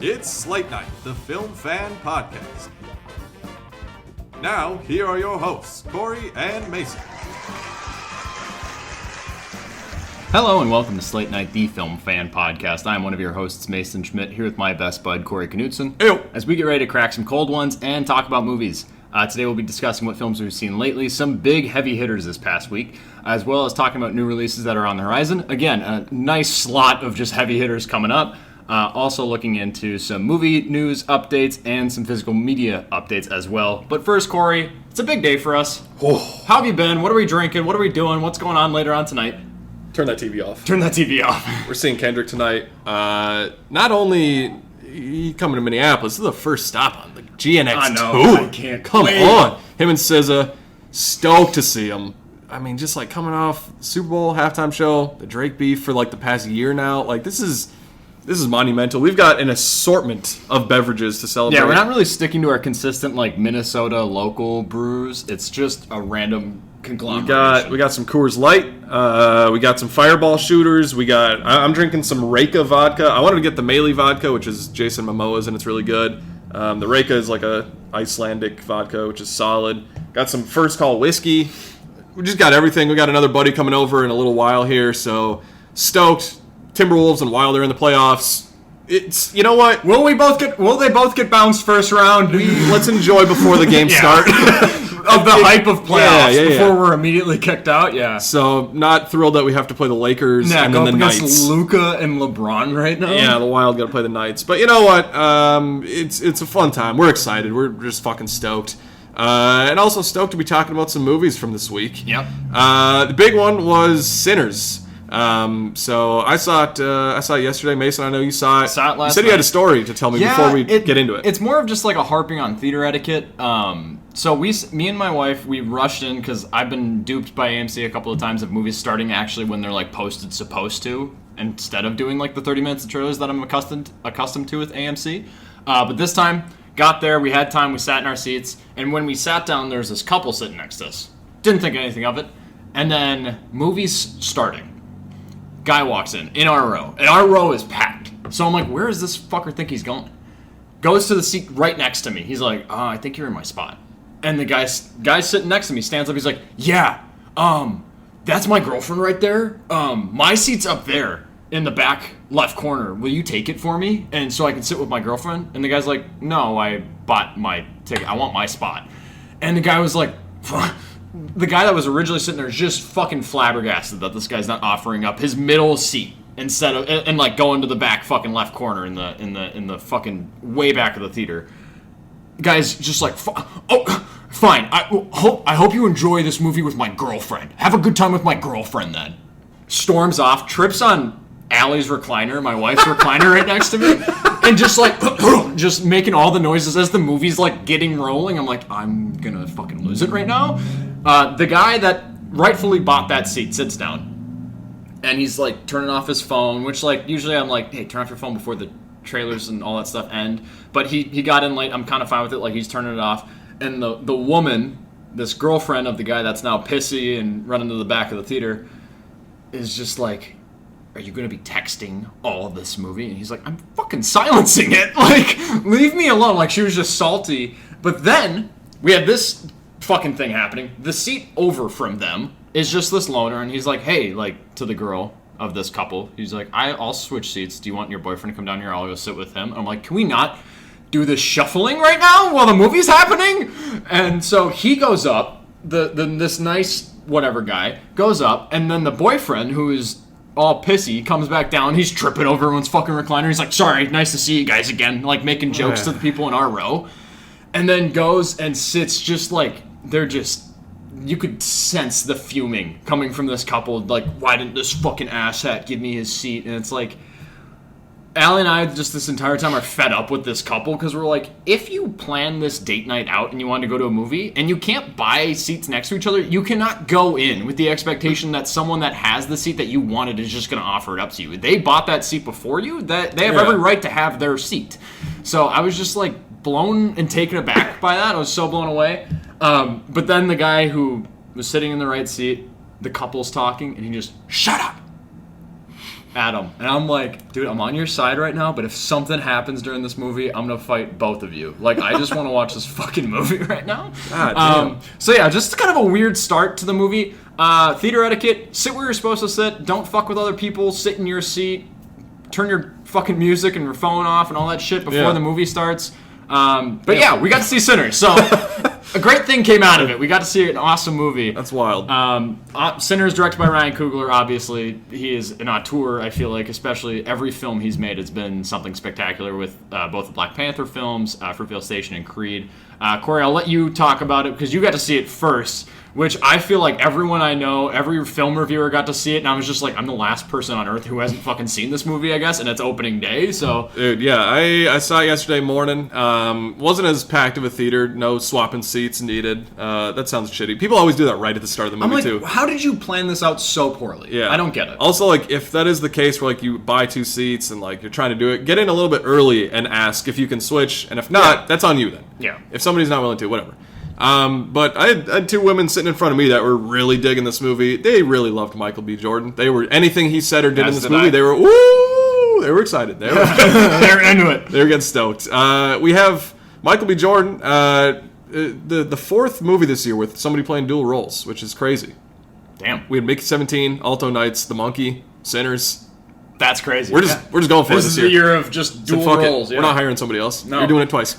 It's Slate Night, the Film Fan Podcast. Now, here are your hosts, Corey and Mason. Hello and welcome to Slate Night, the Film Fan Podcast. I'm one of your hosts, Mason Schmidt, here with my best bud, Corey Knutson. Ew. As we get ready to crack some cold ones and talk about movies. Today we'll be discussing what films we've seen lately, some big heavy hitters this past week, as well as talking about new releases that are on the horizon. Again, a nice slot of just heavy hitters coming up. Also looking into some movie news updates and some physical media updates as well. But first, Corey, it's a big day for us. How have you been? What are we drinking? What are we doing? What's going on later on tonight? Turn that TV off. Turn that TV off. We're seeing Kendrick tonight. Not only he coming to Minneapolis, this is the first stop on the GNX2. I know. I can't Come wait. on. Him and SZA, stoked to see him. I mean, just like coming off Super Bowl halftime show, the Drake beef for like the past year now. Like this is monumental. We've got an assortment of beverages to celebrate. Yeah, we're not really sticking to our consistent like Minnesota local brews. It's just a random conglomeration. We got some Coors Light. We got some Fireball shooters. I'm drinking some Reka vodka. I wanted to get the Meili vodka, which is Jason Momoa's, and it's really good. The Reka is like a Icelandic vodka, which is solid. Got some First Call whiskey. We just got everything. We got another buddy coming over in a little while here, so stoked. Timberwolves and Wilder in the playoffs. It's, you know what? Will they both get bounced first round? Let's enjoy before the games start. Of the hype of playoffs before we're immediately kicked out, yeah. So not thrilled that we have to play the Lakers and then the Knights. Against Luka and LeBron right now. Yeah, the Wild got to play the Knights. But you know what? It's a fun time. We're excited. We're just fucking stoked. And also stoked to be talking about some movies from this week. Yep. The big one was Sinners. So I saw it yesterday. Mason, I know you saw it. Saw it last You said night. You had a story to tell me before we get into it. It's more of just like a harping on theater etiquette. So me and my wife, we rushed in because I've been duped by AMC a couple of times of movies starting actually when they're like posted supposed to, instead of doing like the 30 minutes of trailers that I'm accustomed to with AMC. But this time, got there, we had time, we sat in our seats, and when we sat down, there was this couple sitting next to us. Didn't think anything of it. And then movies starting. Guy walks in our row, and our row is packed. So I'm like, where does this fucker think he's going? Goes to the seat right next to me. He's like, I think you're in my spot. And the guy sitting next to me stands up. He's like, yeah, that's my girlfriend right there. My seat's up there in the back left corner. Will you take it for me? And so I can sit with my girlfriend? And the guy's like, no, I bought my ticket. I want my spot. And the guy was like, the guy that was originally sitting there is just fucking flabbergasted that this guy's not offering up his middle seat instead of and like going to the back fucking left corner in the fucking way back of the theater. Guy's just like, fine. I hope you enjoy this movie with my girlfriend. Have a good time with my girlfriend then. Storms off, trips on Allie's recliner, my wife's recliner right next to me, and just like just making all the noises as the movie's like getting rolling. I'm like, I'm gonna fucking lose it right now. The guy that rightfully bought that seat sits down, and he's like turning off his phone, which like usually I'm like, hey, turn off your phone before the trailers and all that stuff end. But he got in late. I'm kind of fine with it. Like he's turning it off, and the woman, this girlfriend of the guy that's now pissy and running to the back of the theater, is just like, are you going to be texting all of this movie? And he's like, I'm fucking silencing it. Like, leave me alone. Like, she was just salty. But then we had this fucking thing happening. The seat over from them is just this loner. And he's like, hey, like, to the girl of this couple. He's like, I'll switch seats. Do you want your boyfriend to come down here? I'll go sit with him. And I'm like, can we not do this shuffling right now while the movie's happening? And so he goes up. This nice whatever guy goes up. And then the boyfriend, who is all pissy, comes back down. He's tripping over everyone's fucking recliner. He's like, sorry, nice to see you guys again. Like, making jokes to the people in our row. And then goes and sits just like, they're just, you could sense the fuming coming from this couple. Like, why didn't this fucking asshat give me his seat? And it's like, Allie and I just this entire time are fed up with this couple because we're like, if you plan this date night out and you want to go to a movie and you can't buy seats next to each other, you cannot go in with the expectation that someone that has the seat that you wanted is just going to offer it up to you. They bought that seat before you. That they have every right to have their seat. So I was just like blown and taken aback by that. I was so blown away. But then the guy who was sitting in the right seat, the couple's talking, and he just, shut up. Adam. And I'm like, dude, I'm on your side right now, but if something happens during this movie, I'm going to fight both of you. Like, I just want to watch this fucking movie right now. So yeah, just kind of a weird start to the movie. Theater etiquette, sit where you're supposed to sit. Don't fuck with other people. Sit in your seat. Turn your fucking music and your phone off and all that shit before the movie starts. But yeah, we got to see Sinners. So a great thing came out of it. We got to see an awesome movie. That's wild. Sinners, directed by Ryan Coogler. Obviously, he is an auteur. I feel like, especially every film he's made has been something spectacular. With both the Black Panther films, Fruitvale Station, and Creed. Corey, I'll let you talk about it because you got to see it first. Which I feel like everyone I know, every film reviewer got to see it, and I was just like, I'm the last person on earth who hasn't fucking seen this movie, I guess, and it's opening day, so... Dude, yeah, I saw it yesterday morning. Wasn't as packed of a theater, no swapping seats needed. That sounds shitty. People always do that right at the start of the movie, too. How did you plan this out so poorly? Yeah. I don't get it. Also, like, if that is the case where, like, you buy 2 seats and, like, you're trying to do it, get in a little bit early and ask if you can switch, and if not, that's on you then. Yeah. If somebody's not willing to, whatever. But I had 2 women sitting in front of me that were really digging this movie. They really loved Michael B. Jordan. They were anything he said or did in this movie. They were they were excited. They were into it. They were getting stoked. We have Michael B. Jordan, the 4th movie this year with somebody playing dual roles, which is crazy. Damn. We had Mickey 17, Alto Knights, The Monkey, Sinners. That's crazy. We're just going for this it is this year. The year of just dual roles. We're not hiring somebody else. No. You're doing it twice.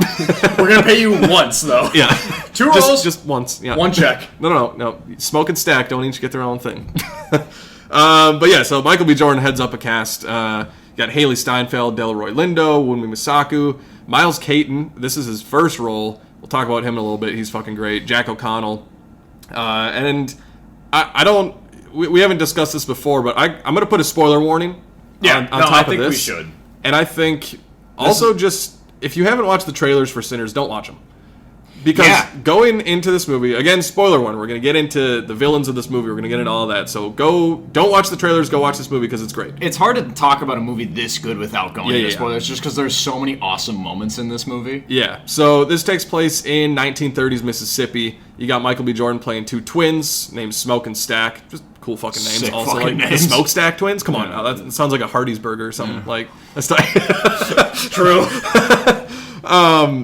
We're gonna pay you once though. Yeah. 2 roles, just once. Yeah. 1 check. No. Smoke and Stack don't each get their own thing. But yeah, so Michael B. Jordan heads up a cast. Got Haley Steinfeld, Delroy Lindo, Wunmi Masaku, Miles Caton. This is his first role. We'll talk about him in a little bit. He's fucking great. Jack O'Connell. And I don't... We haven't discussed this before, but I'm going to put a spoiler warning on top I of think this. we should. And I think also just... If you haven't watched the trailers for Sinners, don't watch them. Because going into this movie, again, spoiler warning, we're going to get into the villains of this movie, we're going to get into all of that, so don't watch the trailers, go watch this movie because it's great. It's hard to talk about a movie this good without going into spoilers, just because there's so many awesome moments in this movie. Yeah, so this takes place in 1930s Mississippi. You got Michael B. Jordan playing 2 twins named Smoke and Stack. Just cool fucking names. Sick also, fucking like names. The Smokestack twins? Come on, now, that sounds like a Hardee's burger or something. Like, that's True.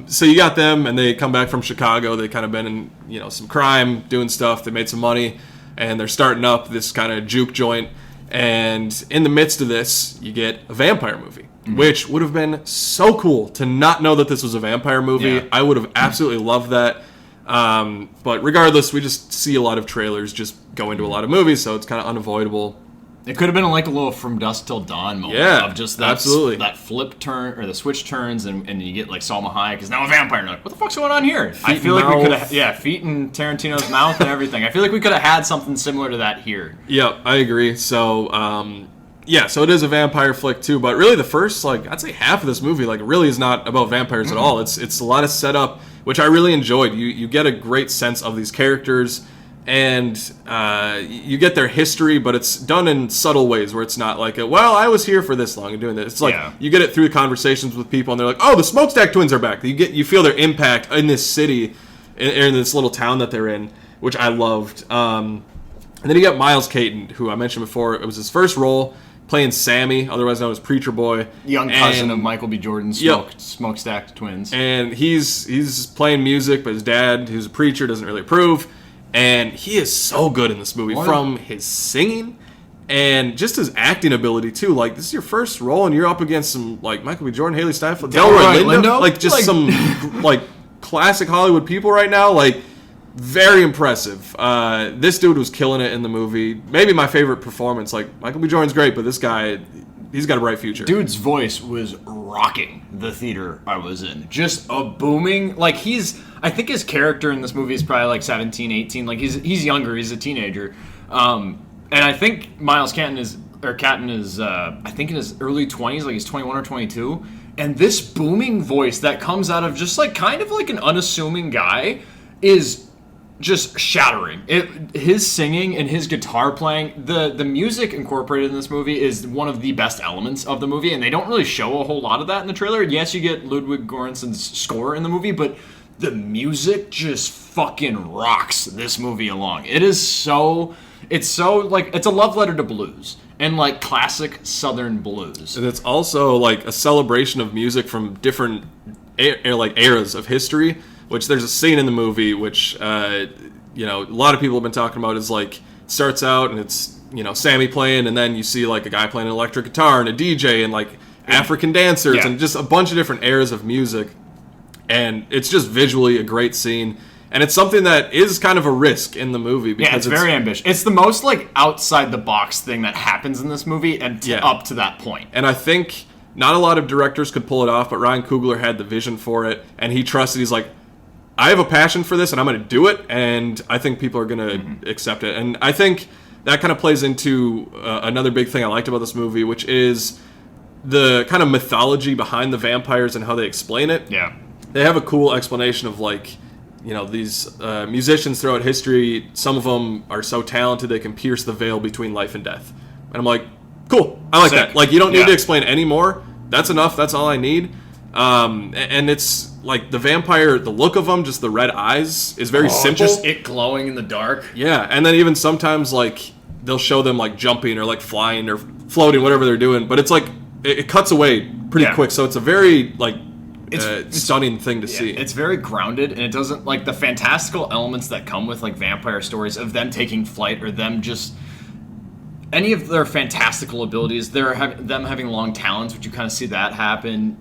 So you got them, and they come back from Chicago. They kind of been in, some crime, doing stuff. They made some money, and they're starting up this kind of juke joint. And in the midst of this, you get a vampire movie, which would have been so cool to not know that this was a vampire movie. Yeah. I would have absolutely loved that. But regardless, we just see a lot of trailers just go into a lot of movies, so it's kind of unavoidable. It could have been like a little From Dusk Till Dawn moment of just that, absolutely. That flip turn, or the switch turns, and you get like Salma Hayek is now a vampire. And you're like, what the fuck's going on here? I feel like we could have, feet in Tarantino's mouth and everything. I feel like we could have had something similar to that here. Yep, I agree. So, so it is a vampire flick too, but really the first, I'd say half of this movie, really is not about vampires at all. It's a lot of setup, which I really enjoyed. You get a great sense of these characters, and you get their history, but it's done in subtle ways where it's not like, I was here for this long and doing this. It's like, you get it through conversations with people, and they're like, oh, the Smokestack twins are back. You feel their impact in this city, in this little town that they're in, which I loved. And then you got Miles Caton, who I mentioned before. It was his first role, playing Sammy, otherwise known as Preacher Boy. Young cousin of Michael B. Jordan's Smokestack twins. And he's playing music, but his dad, who's a preacher, doesn't really approve. And he is so good in this movie, from his singing and just his acting ability, too. This is your first role, and you're up against some, Michael B. Jordan, Haley Steinfeld, Delroy Lindo? Some, classic Hollywood people right now. Very impressive. This dude was killing it in the movie. Maybe my favorite performance. Michael B. Jordan's great, but this guy, he's got a bright future. Dude's voice was rocking the theater I was in. Just a booming, I think his character in this movie is probably 17, 18. He's younger, he's a teenager. And I think Miles Caton is, I think in his early 20s, he's 21 or 22. And this booming voice that comes out of just kind of an unassuming guy is just shattering. His singing and his guitar playing, the music incorporated in this movie is one of the best elements of the movie, and they don't really show a whole lot of that in the trailer. Yes, you get Ludwig Göransson's score in the movie, but the music just fucking rocks this movie along. It's a love letter to blues. and like classic Southern blues. And it's also like a celebration of music from different eras of history. Which there's a scene in the movie which a lot of people have been talking about is like starts out and it's Sammy playing, and then you see like a guy playing an electric guitar and a DJ and like African dancers and just a bunch of different eras of music, and it's just visually a great scene. And it's something that is kind of a risk in the movie because it's very ambitious. It's the most like outside the box thing that happens in this movie and up to that point. And I think not a lot of directors could pull it off, but Ryan Coogler had the vision for it, and he trusted. He's like, I have a passion for this, and I'm going to do it, and I think people are going to accept it. And I think that kind of plays into another big thing I liked about this movie, which is the kind of mythology behind the vampires and how they explain it. Yeah. They have a cool explanation of like, these musicians throughout history, some of them are so talented they can pierce the veil between life and death. And I'm like, cool, I like that. Like, you don't need to explain any more. That's enough, that's all I need. And it's like the vampire, the look of them, just the red eyes, is very simple. Just it glowing in the dark. Yeah, and then even sometimes like they'll show them like jumping or like flying or floating, whatever they're doing. But it's like, it cuts away pretty quick, so it's a very like... It's stunning thing to see. It's very grounded, and it doesn't like the fantastical elements that come with like vampire stories of them taking flight or them just any of their fantastical abilities. Them having long talons, which you kind of see that happen.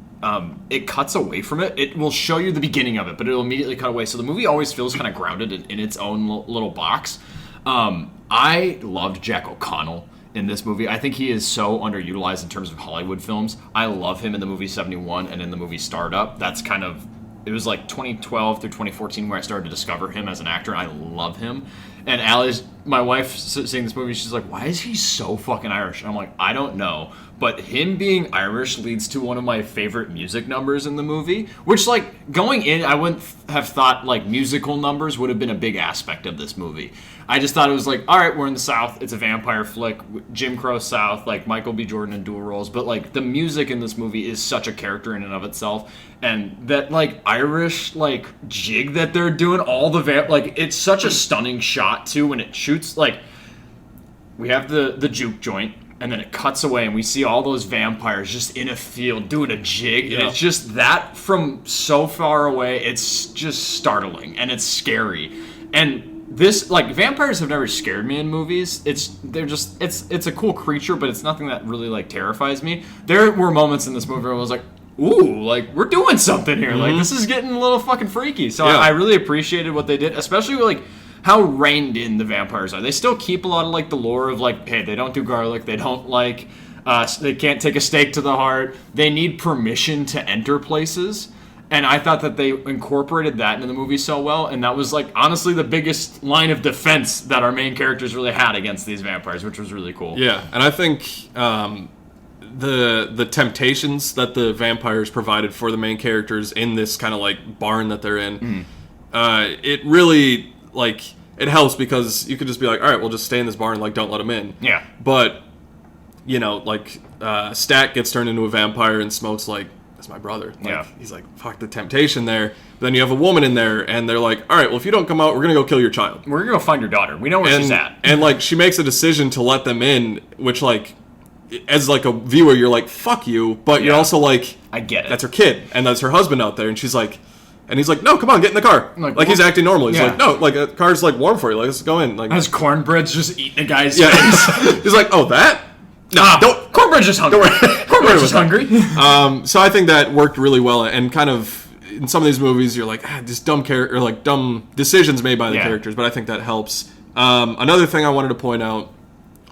It cuts away from it. It will show you the beginning of it, but it'll immediately cut away. So the movie always feels kind of grounded in its own little box. I loved Jack O'Connell in this movie. I think he is so underutilized in terms of Hollywood films. I love him in the movie 71 and in the movie Startup. That's kind of, it was like 2012 through 2014 where I started to discover him as an actor, and I love him. And Allie's, my wife, seeing this movie, she's like, why is he so fucking Irish? And I'm like, I don't know. But him being Irish leads to one of my favorite music numbers in the movie, which, like, going in, I wouldn't have thought, like, musical numbers would have been a big aspect of this movie. I just thought it was like, all right, we're in the South. It's a vampire flick. Jim Crow South, like Michael B. Jordan in dual roles. But, like, the music in this movie is such a character in and of itself. And that, like, Irish, like, jig that they're doing, all the like, it's such a stunning shot, too, when it shoots. Like, we have the juke joint, and then it cuts away, and we see all those vampires just in a field doing a jig. And it's just that from so far away, it's just startling, and it's scary. And this, like, vampires have never scared me in movies. It's a cool creature, but it's nothing that really, like, terrifies me. There were moments in this movie where I was like, ooh, like, we're doing something here. Like, this is getting a little fucking freaky. So I really appreciated what they did, especially, like, how reined in the vampires are. They still keep a lot of, like, the lore of, like, hey, they don't do garlic, they don't, like, they can't take a stake to the heart, they need permission to enter places. And I thought that they incorporated that into the movie so well, and that was, like, honestly the biggest line of defense that our main characters really had against these vampires, which was really cool. Yeah, and I think the temptations that the vampires provided for the main characters in this kind of, like, barn that they're in, it really, like, it helps because you could just be like, all right, we'll just stay in this barn, like, don't let them in. Yeah. But, like, Stat gets turned into a vampire and Smoke's like, that's my brother. Like, he's like, fuck the temptation there. But then you have a woman in there, and they're like, all right, well, if you don't come out, we're going to go kill your child. We're going to go find your daughter. We know where she's at. And, like, she makes a decision to let them in, which, like, as, like, a viewer, you're like, fuck you. But you're also like, I get it. That's her kid, and that's her husband out there. And she's like, and he's like, no, come on, get in the car. Like he's acting normal. He's like, no, like, a car's, like, warm for you. Like, let's go in. Like, his cornbread's just eating a guy's face. He's like, oh, that? No, don't. Cornbread's just hungry. Cornbread's just hungry. So I think that worked really well, and kind of in some of these movies, you're like, just dumb character, or like dumb decisions made by the characters. But I think that helps. Another thing I wanted to point out,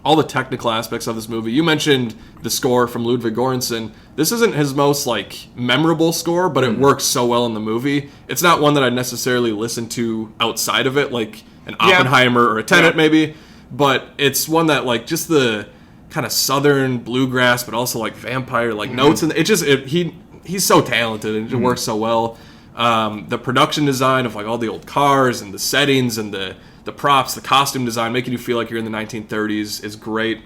all the technical aspects of this movie. You mentioned the score from Ludwig Göransson. This isn't his most, like, memorable score, but it works so well in the movie. It's not one that I'd necessarily listen to outside of it, like an Oppenheimer or a Tenet maybe. But it's one that, like, just the kind of southern bluegrass, but also, like, vampire, like, notes, and he's so talented, and it works so well. The production design of, like, all the old cars and the settings and the props, the costume design, making you feel like you're in the 1930s is great.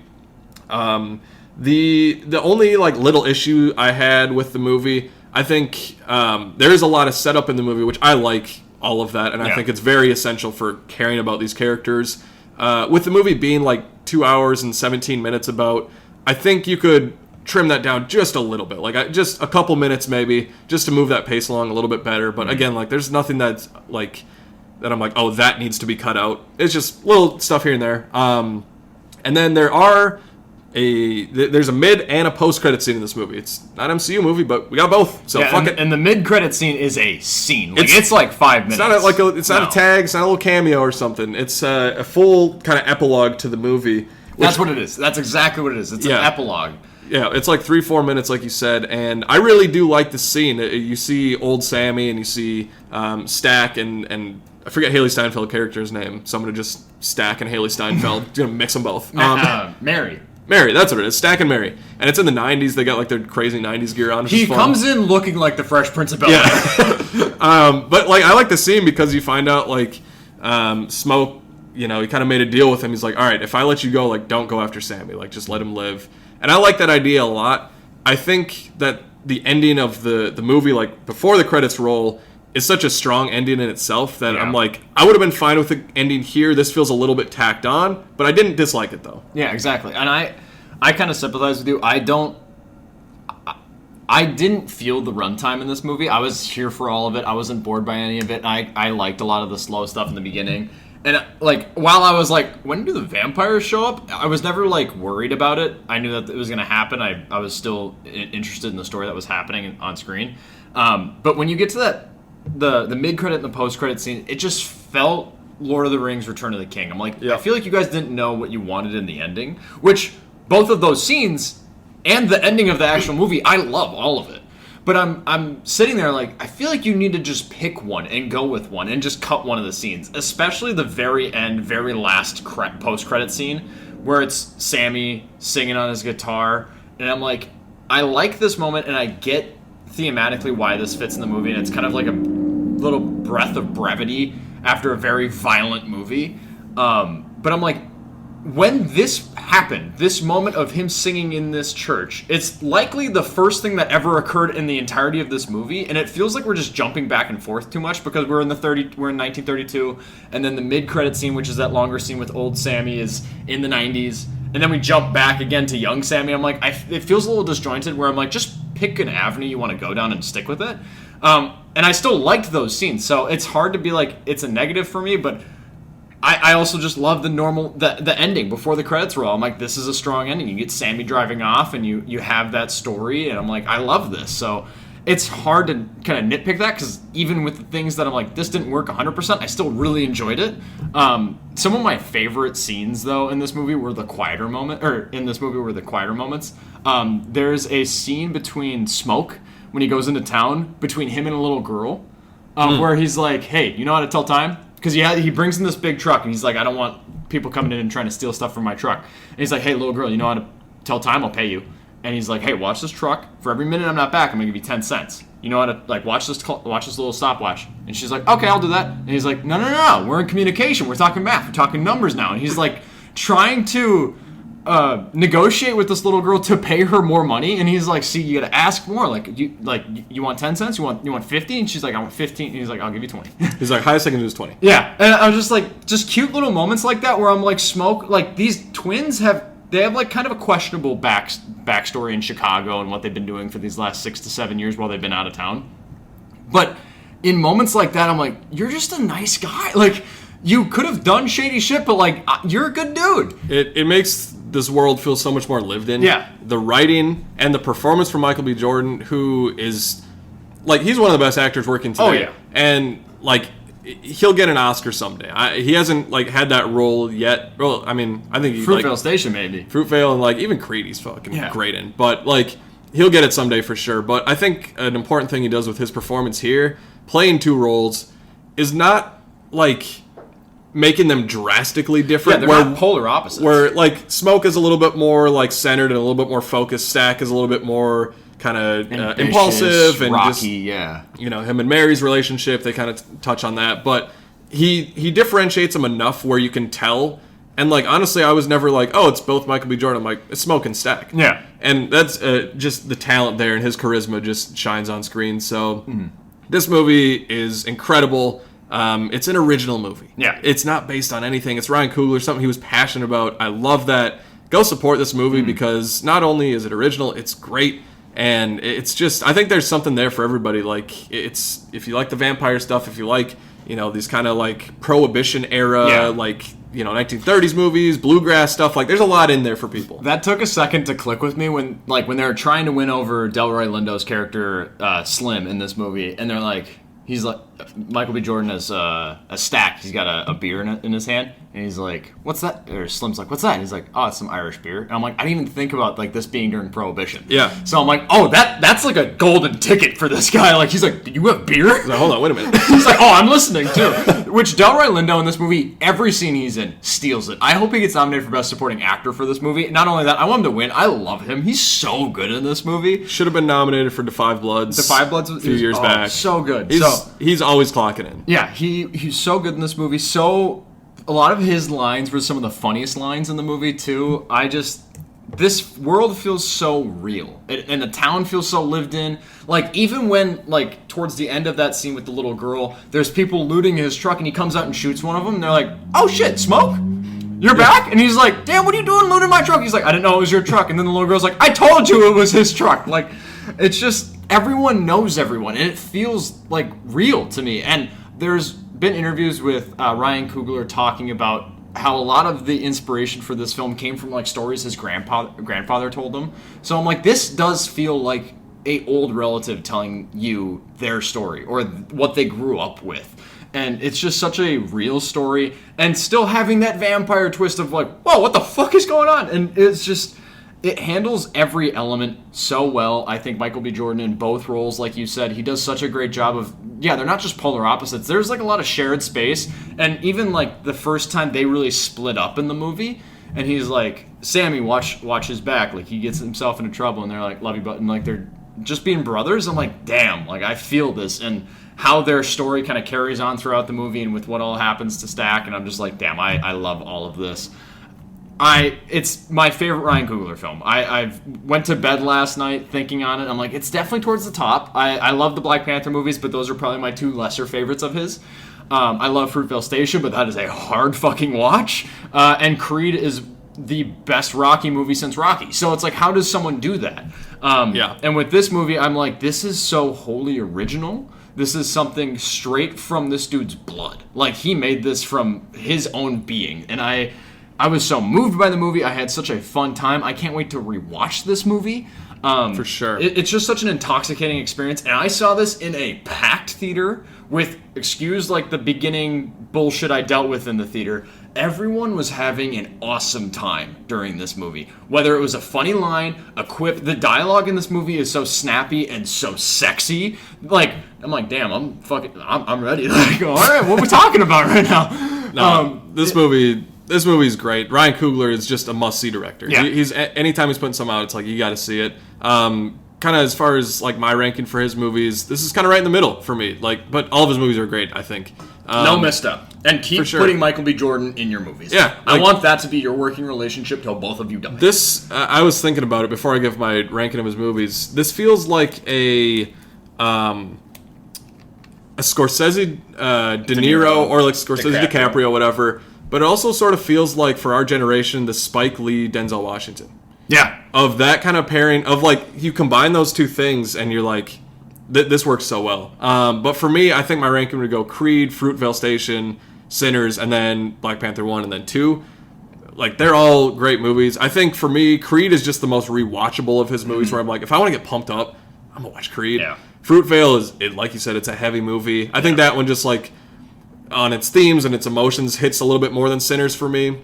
The only, like, little issue I had with the movie, I think there is a lot of setup in the movie, which I like all of that, and I think it's very essential for caring about these characters. with the movie being like 2 hours and 17 minutes about, I think you could trim that down just a little bit, like just a couple minutes maybe, just to move that pace along a little bit better. But again, like there's nothing that's like that I'm like, oh, that needs to be cut out. It's just little stuff here and there. And then there's a mid and a post-credit scene in this movie. It's not an MCU movie, but we got both. So fuck it. And the mid-credit scene is a scene. Like it's like 5 minutes. It's not a tag. It's not a little cameo or something. It's a full kind of epilogue to the movie. That's what it is. That's exactly what it is. It's an epilogue. Yeah, it's like 3-4 minutes, like you said, and I really do like the scene. You see old Sammy, and you see Stack, and I forget Haley Steinfeld's character's name, so I'm gonna just Stack and Haley Steinfeld. Gonna mix them both. Mary, that's what it is. Stack and Mary, and it's in the '90s. They got like their crazy '90s gear on. He comes in looking like the Fresh Prince of Bel-Air. Yeah. But like I like the scene because you find out like Smoke, he kind of made a deal with him. He's like, all right, if I let you go, like don't go after Sammy, like just let him live. And I like that idea a lot. I think that the ending of the movie, like before the credits roll, is such a strong ending in itself that I'm like, I would have been fine with the ending here. This feels a little bit tacked on, but I didn't dislike it though. Yeah, exactly. And I kind of sympathize with you. I didn't feel the runtime in this movie. I was here for all of it. I wasn't bored by any of it. I liked a lot of the slow stuff in the beginning. And like while I was like, when do the vampires show up? I was never like worried about it. I knew that it was going to happen. I was still interested in the story that was happening on screen. But when you get to that, the mid-credit and the post-credit scene, it just felt Lord of the Rings Return of the King. I'm like, I feel like you guys didn't know what you wanted in the ending, which both of those scenes and the ending of the actual movie, I love all of it. But I'm sitting there like, I feel like you need to just pick one and go with one and just cut one of the scenes, especially the very end, very last post-credit scene where it's Sammy singing on his guitar. And I'm like, I like this moment and I get thematically why this fits in the movie, and it's kind of like a little breath of brevity after a very violent movie. But I'm like, when this happened, this moment of him singing in this church, it's likely the first thing that ever occurred in the entirety of this movie, and it feels like we're just jumping back and forth too much because we're in 1932, and then the mid-credit scene, which is that longer scene with old Sammy, is in the 90s, and then we jump back again to young Sammy. I'm like, it feels a little disjointed where I'm like, just pick an avenue you want to go down and stick with it. And I still liked those scenes, so it's hard to be like, it's a negative for me, but I also just love the ending before the credits roll. I'm like, this is a strong ending. You get Sammy driving off, and you have that story, and I'm like, I love this. So it's hard to kind of nitpick that because even with the things that I'm like, this didn't work 100%, I still really enjoyed it. Some of my favorite scenes, though, in this movie were the quieter moments. There's a scene between Smoke when he goes into town between him and a little girl, where he's like, hey, you know how to tell time? Because he brings in this big truck, and he's like, I don't want people coming in and trying to steal stuff from my truck. And he's like, hey, little girl, you know how to tell time? I'll pay you. And he's like, hey, watch this truck. For every minute I'm not back, I'm going to give you 10 cents. You know how to, like, watch this little stopwatch. And she's like, okay, I'll do that. And he's like, no. We're in communication. We're talking math. We're talking numbers now. And he's like trying to negotiate with this little girl to pay her more money, and he's like, see, you gotta ask more. You want 10 cents? You want 50? And she's like, I want 15. And he's like, I'll give you 20. He's like, highest I can do is 20. Yeah, and I was just like, just cute little moments like that where I'm like, Smoke, like these twins have like kind of a questionable backstory in Chicago and what they've been doing for these last 6 to 7 years while they've been out of town. But in moments like that, I'm like, you're just a nice guy. Like, you could have done shady shit, but like, you're a good dude. It makes this world feels so much more lived in. Yeah. The writing and the performance from Michael B. Jordan, who is, like, he's one of the best actors working today. Oh, yeah. And, like, he'll get an Oscar someday. He hasn't, like, had that role yet. Well, I mean, I think he, Fruitvale Station, maybe. Fruitvale, and, like, even Creed he's fucking great in. But, like, he'll get it someday for sure. But I think an important thing he does with his performance here, playing two roles, is not, like, making them drastically different. Yeah, they're not polar opposites. Where, like, Smoke is a little bit more, like, centered and a little bit more focused. Stack is a little bit more kind of impulsive and rocky, just, yeah. You know, him and Mary's relationship, they kind of touch on that. But he differentiates them enough where you can tell. And, like, honestly, I was never like, oh, it's both Michael B. Jordan. I'm like, it's Smoke and Stack. Yeah. And that's just the talent there, and his charisma just shines on screen. So this movie is incredible. It's an original movie. Yeah. It's not based on anything. It's Ryan Coogler, something he was passionate about. I love that. Go support this movie because not only is it original, it's great. And it's just, I think there's something there for everybody. Like, it's, if you like the vampire stuff, if you like, these kind of like Prohibition era, like, 1930s movies, bluegrass stuff, like there's a lot in there for people. That took a second to click with me when they were trying to win over Delroy Lindo's character, Slim, in this movie. And they're like, he's like, Michael B. Jordan has a stack. He's got a beer in his hand. And he's like, what's that? Or Slim's like, what's that? And he's like, oh, it's some Irish beer. And I'm like, I didn't even think about like this being during Prohibition. Yeah. So I'm like, oh, that's like a golden ticket for this guy. Like, he's like, do you have beer? He's like, hold on, wait a minute. He's like, oh, I'm listening too. Which Delroy Lindo in this movie, every scene he's in, steals it. I hope he gets nominated for Best Supporting Actor for this movie. Not only that, I want him to win. I love him. He's so good in this movie. Should have been nominated for The Five Bloods. The Five Bloods a few years back. So good. He's always clocking in. Yeah, he's so good in this movie. A lot of his lines were some of the funniest lines in the movie too. This world feels so real, and the town feels so lived in. Like, even when, like, towards the end of that scene with the little girl, there's people looting his truck, and he comes out and shoots one of them, and they're like, oh shit, Smoke? You're back? And he's like, damn, what are you doing looting my truck? He's like, I didn't know it was your truck. And then the little girl's like, I told you it was his truck. Like, it's just, everyone knows everyone, and it feels, like, real to me. And there's been interviews with Ryan Coogler talking about how a lot of the inspiration for this film came from like stories his grandfather told him. So I'm like, this does feel like a old relative telling you their story or what they grew up with. And it's just such a real story, and still having that vampire twist of like, whoa, what the fuck is going on? And it's just, it handles every element so well. I think Michael B. Jordan in both roles, like you said, he does such a great job of, they're not just polar opposites. There's like a lot of shared space. And even like the first time they really split up in the movie, and he's like, Sammy, watch his back. Like, he gets himself into trouble, and they're like, love you, button. Like, they're just being brothers. I'm like, damn, like, I feel this. And how their story kind of carries on throughout the movie and with what all happens to Stack. And I'm just like, damn, I love all of this. It's my favorite Ryan Coogler film. I went to bed last night thinking on it. I'm like, it's definitely towards the top. I love the Black Panther movies, but those are probably my two lesser favorites of his. I love Fruitvale Station, but that is a hard fucking watch. And Creed is the best Rocky movie since Rocky. So it's like, how does someone do that? And with this movie, I'm like, this is so wholly original. This is something straight from this dude's blood. Like, he made this from his own being. And I was so moved by the movie. I had such a fun time. I can't wait to rewatch this movie. For sure. It's just such an intoxicating experience. And I saw this in a packed theater with, excuse like the beginning bullshit I dealt with in the theater. Everyone was having an awesome time during this movie. Whether it was a funny line, a quip, the dialogue in this movie is so snappy and so sexy. Like, I'm like, damn, I'm ready. Like, all right, what are we talking about right now? This movie's great. Ryan Coogler is just a must-see director. Yeah. He's anytime he's putting something out, it's like, you got to see it. Kind of as far as like my ranking for his movies, this is kind of right in the middle for me. Like, but all of his movies are great, I think. No misstep. And keep putting Michael B. Jordan in your movies. Yeah. I want that to be your working relationship till both of you die. This, I was thinking about it before I give my ranking of his movies. This feels like a Scorsese, De Niro, or like Scorsese, DiCaprio, whatever. But it also sort of feels like, for our generation, the Spike Lee, Denzel Washington. Yeah. Of that kind of pairing, of like, you combine those two things and you're like, this works so well. But for me, I think my ranking would go Creed, Fruitvale Station, Sinners, and then Black Panther 1 and then 2. Like, they're all great movies. I think for me, Creed is just the most rewatchable of his movies, where I'm like, if I want to get pumped up, I'm going to watch Creed. Yeah. Fruitvale is, like you said, it's a heavy movie. I think that one just like, on its themes and its emotions, hits a little bit more than Sinners for me.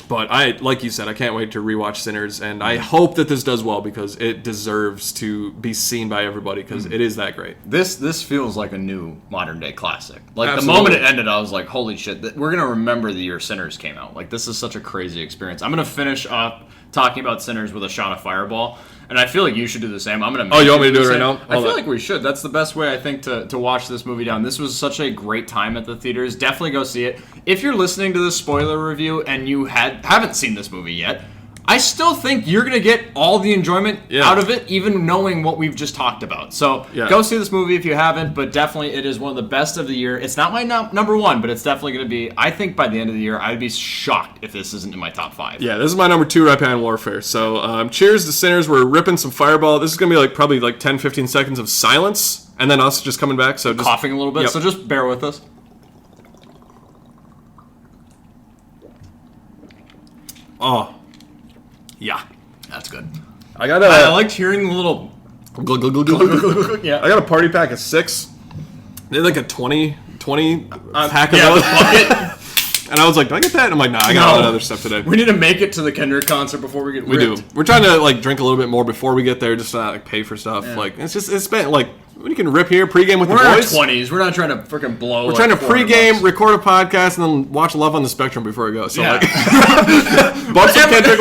But like you said, I can't wait to rewatch Sinners, and I hope that this does well, because it deserves to be seen by everybody, because it is that great. This feels like a new modern day classic. Like, Absolutely. The moment it ended, I was like, holy shit, we're gonna remember the year Sinners came out. Like, this is such a crazy experience. I'm gonna finish up talking about Sinners with a shot of Fireball. And I feel like you should do the same. I'm gonna. Oh, you want me to do it right now? I feel like we should. That's the best way, I think, to watch this movie down. This was such a great time at the theaters. Definitely go see it. If you're listening to this spoiler review and you haven't seen this movie yet, I still think you're going to get all the enjoyment Yeah. out of it, even knowing what we've just talked about. So go see this movie if you haven't, but definitely it is one of the best of the year. It's not my number one, but it's definitely going to be, I think by the end of the year, I'd be shocked if this isn't in my top 5. Yeah, this is my number 2, Right Behind Warfare. So cheers to Sinners. We're ripping some Fireball. This is going to be probably 10, 15 seconds of silence, and then us just coming back. So just coughing a little bit, so just bear with us. Oh, yeah. That's good. I liked hearing the little... glug, glug, glug, glug, glug, glug. Yeah. I got a party pack of 6. They had a 20 pack of those. And I was like, do I get that? And I'm like, nah, I got all that other stuff today. We need to make it to the Kendrick concert before we get ripped. We do. We're trying to drink a little bit more before we get there, just to not pay for stuff. Yeah. It's been when you can rip here, pregame with the boys. We're in our 20s. We're not trying to freaking blow. We're trying to pregame, record a podcast, and then watch Love on the Spectrum before we go. So bump some Kendrick.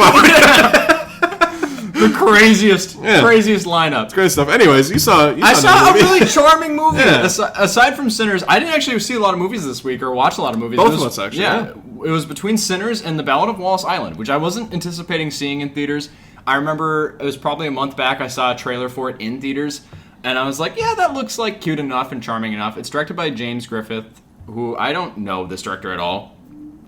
The craziest lineup. It's great stuff. Anyways, I saw a really charming movie. Yeah. Aside from Sinners, I didn't actually see a lot of movies this week or watch a lot of movies. Both of us, actually. Yeah. It was between Sinners and The Ballad of Wallis Island, which I wasn't anticipating seeing in theaters. I remember it was probably a month back I saw a trailer for it in theaters, and I was like, yeah, that looks like cute enough and charming enough. It's directed by James Griffith, who I don't know this director at all.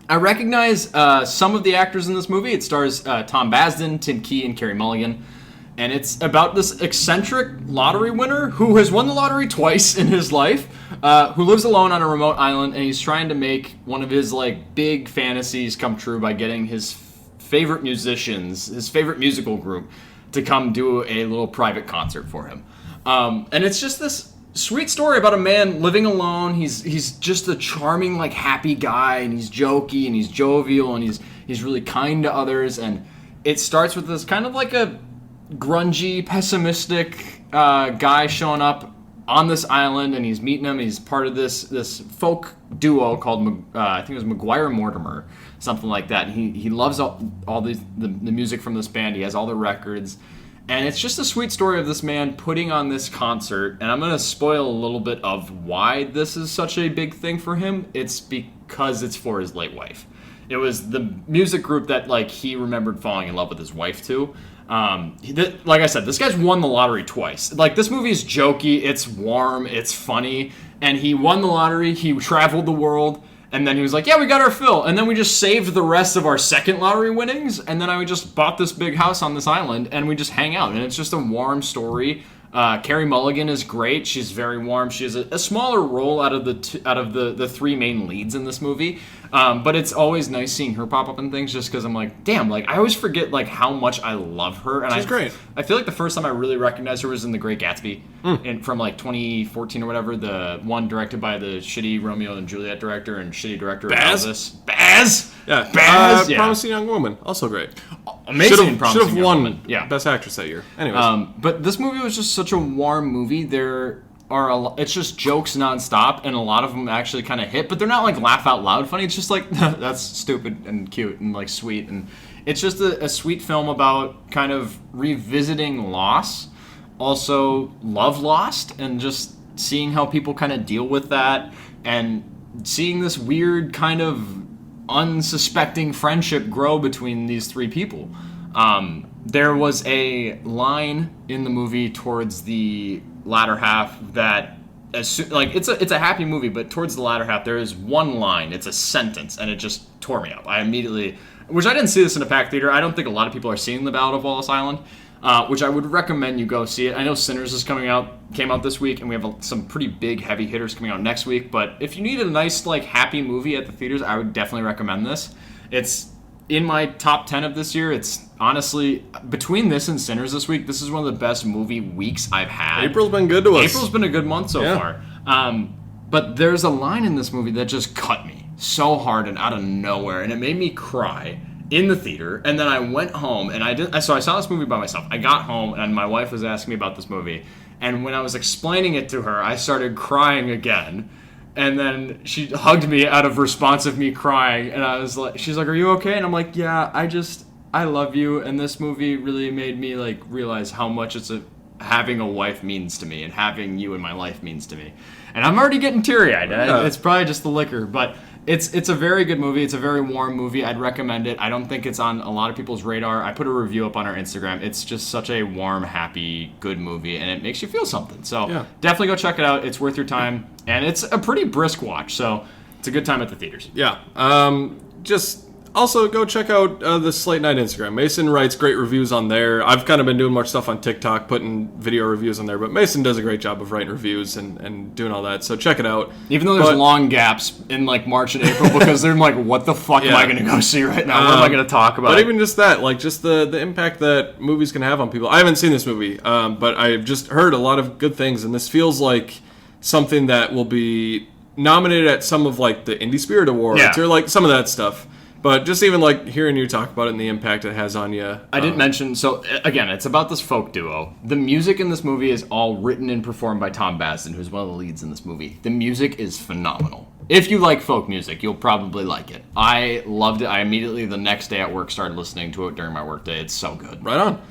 I recognize some of the actors in this movie. It stars Tom Basden, Tim Key, and Carey Mulligan. And it's about this eccentric lottery winner who has won the lottery twice in his life, who lives alone on a remote island, and he's trying to make one of his big fantasies come true by getting his favorite musicians, his favorite musical group, to come do a little private concert for him. And it's just this sweet story about a man living alone. He's just a charming, happy guy, and he's jokey, and he's jovial, and he's really kind to others. And it starts with this kind of a grungy, pessimistic guy showing up on this island, and he's meeting him. He's part of this folk duo called I think it was McGuire Mortimer, something like that. And he loves all the music from this band. He has all the records. And it's just a sweet story of this man putting on this concert. And I'm going to spoil a little bit of why this is such a big thing for him. It's because it's for his late wife. It was the music group that he remembered falling in love with his wife to. Like I said, this guy's won the lottery twice. This movie is jokey, it's warm, it's funny. And he won the lottery, he traveled the world. And then he was like, yeah, we got our fill. And then we just saved the rest of our second lottery winnings. And then I just bought this big house on this island, and we just hang out. And it's just a warm story. Carey Mulligan is great. She's very warm. She has a smaller role out of the 3 main leads in this movie. But it's always nice seeing her pop up in things just because I'm like, damn, I always forget how much I love her. And she's great. I feel like the first time I really recognized her was in The Great Gatsby from 2014 or whatever, the one directed by the shitty Romeo and Juliet director and shitty director of Elvis. Baz? Yeah. Baz? Promising Young Woman, also great. Amazing. Should have won Woman. Yeah. Best Actress that year. Anyways. But this movie was just such a warm movie. It's just jokes nonstop, and a lot of them actually kind of hit, but they're not laugh out loud funny. It's just that's stupid and cute and sweet, and it's just a sweet film about kind of revisiting loss, also love lost, and just seeing how people kind of deal with that, and seeing this weird kind of unsuspecting friendship grow between these 3 people. There was a line in the movie towards the latter half that it's a happy movie, but towards the latter half there is one line, it's a sentence, and it just tore me up. I immediately, which I didn't see this in a packed theater. I don't think a lot of people are seeing The Ballad of Wallis Island, which I would recommend you go see it. I know Sinners is came out this week, and we have some pretty big heavy hitters coming out next week, but if you need a nice happy movie at the theaters, I would definitely recommend this. It's in my top 10 of this year. It's honestly, between this and Sinners this week, this is one of the best movie weeks I've had. April's been good to us. April's been a good month so far. But there's a line in this movie that just cut me so hard and out of nowhere, and it made me cry in the theater. And then I went home, and I saw this movie by myself. I got home, and my wife was asking me about this movie, and when I was explaining it to her, I started crying again. And then she hugged me out of response of me crying, and she's like, are you okay? And I'm like, yeah, I love you, and this movie really made me realize how much having a wife means to me, and having you in my life means to me. And I'm already getting teary-eyed. It's probably just the liquor, but It's a very good movie. It's a very warm movie. I'd recommend it. I don't think it's on a lot of people's radar. I put a review up on our Instagram. It's just such a warm, happy, good movie, and it makes you feel something. So definitely go check it out. It's worth your time, and it's a pretty brisk watch. So it's a good time at the theaters. Yeah. Just also go check out the Slate Night Instagram. Mason writes great reviews on there. I've kind of been doing more stuff on TikTok, putting video reviews on there, but Mason does a great job of writing reviews and doing all that. So check it out. Even though there's long gaps in like March and April because they're like, what the fuck am I going to go see right now? What am I going to talk about? But even just that, like just the impact that movies can have on people. I haven't seen this movie, but I've just heard a lot of good things, and this feels like something that will be nominated at some of like the Indie Spirit Awards or like some of that stuff. But just even like hearing you talk about it and the impact it has on you. I didn't mention, so again, it's about this folk duo. The music in this movie is all written and performed by Tom Basden, who's one of the leads in this movie. The music is phenomenal. If you like folk music, you'll probably like it. I loved it. I immediately, the next day at work, started listening to it during my workday. It's so good. Right on.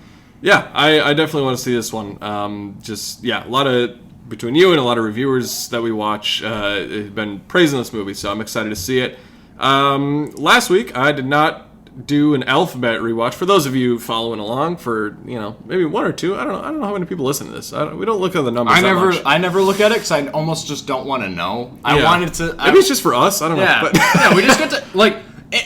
Yeah, I definitely want to see this one. A lot of, between you and a lot of reviewers that we watch have been praising this movie, so I'm excited to see it. Last week, I did not do an alphabet rewatch. For those of you following along, for maybe one or two, I don't know how many people listen to this. We don't look at the numbers. I never look at it because I almost just don't want to know. I wanted to. Maybe it's just for us. I don't know. But yeah, we just get to like.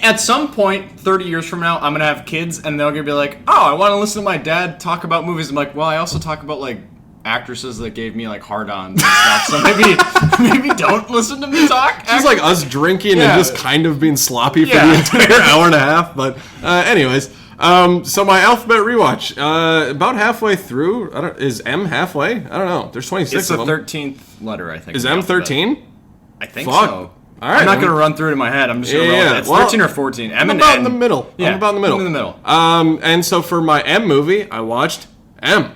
At some point, 30 years from now, I'm gonna have kids, and they're gonna be like, "Oh, I want to listen to my dad talk about movies." I'm like, "Well, I also talk about like." Actresses that gave me like hard-ons and stuff, so maybe don't listen to me talk. Just like us drinking and just kind of being sloppy for the entire hour and a half. But anyways, so my alphabet rewatch, about halfway through. Is M halfway? I don't know. There's 26 of them. It's the 13th letter, I think. Is M 13? I think so. All right, I'm not going to run through it in my head. I'm just going to roll it. It's 13 or 14. M and N. I'm about in the middle. Yeah, I'm about in the middle. I'm in the middle. And so for my M movie, I watched M.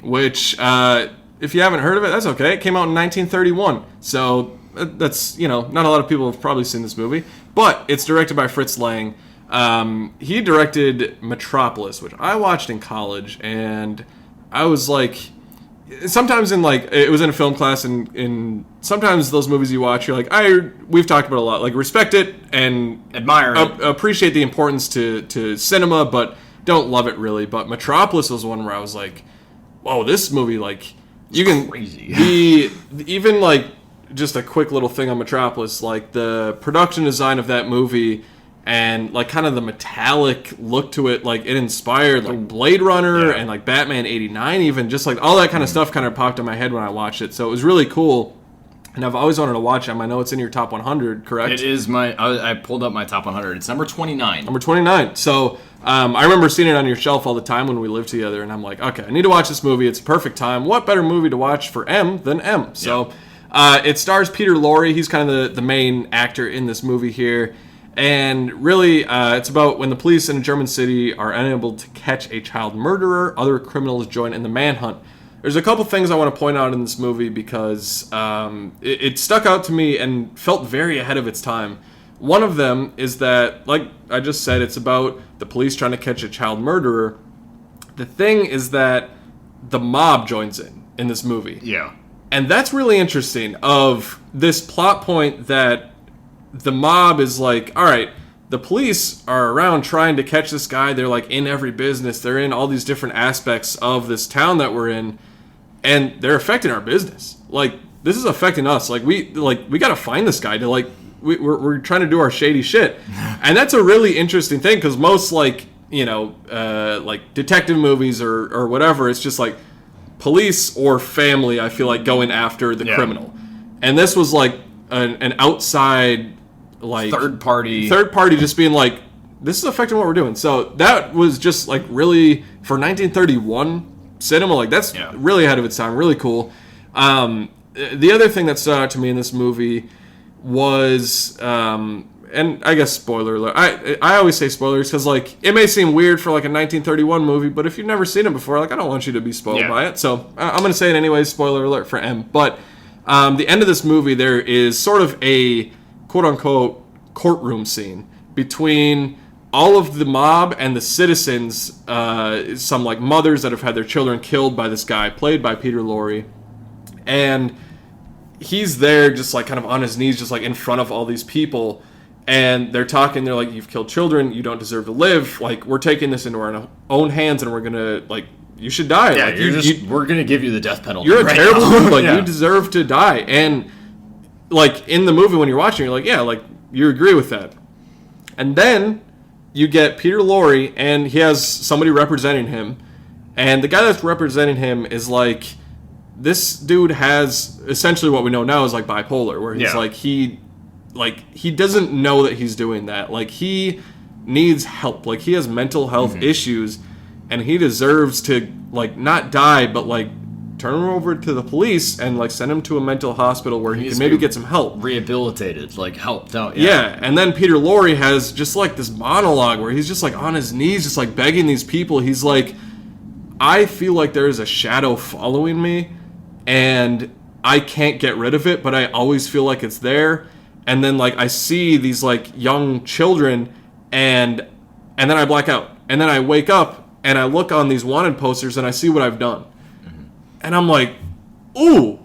Which, if you haven't heard of it, that's okay. It came out in 1931. So that's, not a lot of people have probably seen this movie. But it's directed by Fritz Lang. He directed Metropolis, which I watched in college. And I was like, sometimes it was in a film class. And sometimes those movies you watch, you're like, we've talked about it a lot. Like, respect it and admire it. Appreciate the importance to cinema, but don't love it really. But Metropolis was one where I was like, whoa, this movie, like, you can crazy. Even like just a quick little thing on Metropolis, like the production design of that movie and like kind of the metallic look to it, like it inspired like Blade Runner and like Batman '89, even just like all that kind of stuff kind of popped in my head when I watched it. So it was really cool. And I've always wanted to watch them. I know it's in your top 100, correct? It is I pulled up my top 100. It's number 29. Number 29. So I remember seeing it on your shelf all the time when we lived together, and I'm like, okay, I need to watch this movie. It's a perfect time. What better movie to watch for M than M? So it stars Peter Lorre. He's kind of the main actor in this movie here. And really, it's about when the police in a German city are unable to catch a child murderer, other criminals join in the manhunt. There's a couple things I want to point out in this movie because it stuck out to me and felt very ahead of its time. One of them is that, like I just said, it's about the police trying to catch a child murderer. The thing is that the mob joins in this movie. Yeah. And that's really interesting, of this plot point that the mob is like, all right, the police are around trying to catch this guy. They're like in every business. They're in all these different aspects of this town that we're in. And they're affecting our business. Like, this is affecting us. Like we got to find this guy to like, we're trying to do our shady shit. And that's a really interesting thing, because most like detective movies or whatever, it's just like police or family, I feel like, going after the criminal. And this was like an outside, like third party just being like, this is affecting what we're doing. So that was just like really, for 1931 cinema, like that's really ahead of its time. Really cool. The other thing that stood out to me in this movie was, and I guess spoiler alert. I always say spoilers because like it may seem weird for like a 1931 movie, but if you've never seen it before, like I don't want you to be spoiled by it. So I'm going to say it anyways. Spoiler alert for M. But the end of this movie, there is sort of a quote unquote courtroom scene between all of the mob and the citizens, some like mothers that have had their children killed by this guy, played by Peter Lorre. And he's there just like kind of on his knees, just like in front of all these people. And they're talking, they're like, you've killed children, you don't deserve to live. Like, we're taking this into our own hands, and we're going to, like, you should die. Yeah, like, we're going to give you the death penalty. You're a right terrible now. dude. Like, Yeah. you deserve to die. And, like, in the movie when you're watching, you're like, yeah, like, you agree with that. And then you get Peter Lorre, and he has somebody representing him. And the guy that's representing him is like, this dude has essentially what we know now is like bipolar, where he's he doesn't know that he's doing that. Like, he needs help. Like, he has mental health issues, and he deserves to, like, not die, but, like, turn him over to the police and, like, send him to a mental hospital where he can maybe get some help. Rehabilitated, like, helped out. Yeah, and then Peter Lorre has just, like, this monologue where he's just, like, on his knees, just, like, begging these people. He's like, I feel like there is a shadow following me, and I can't get rid of it, but I always feel like it's there. And then, like, I see these, like, young children, and then I black out. And then I wake up, and I look on these wanted posters, and I see what I've done. And I'm like, ooh,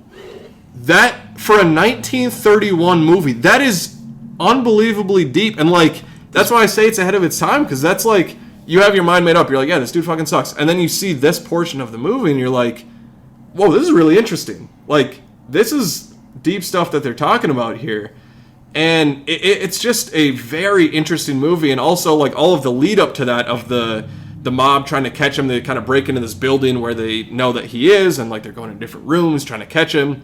that, for a 1931 movie, that is unbelievably deep. And, like, that's why I say it's ahead of its time, because that's, like, you have your mind made up. You're like, yeah, this dude fucking sucks. And then you see this portion of the movie, and you're like, whoa, this is really interesting. Like, this is deep stuff that they're talking about here. And it's just a very interesting movie. And also, like, all of the lead up to that of the mob trying to catch him. They kind of break into this building where they know that he is, and, like, they're going to different rooms trying to catch him.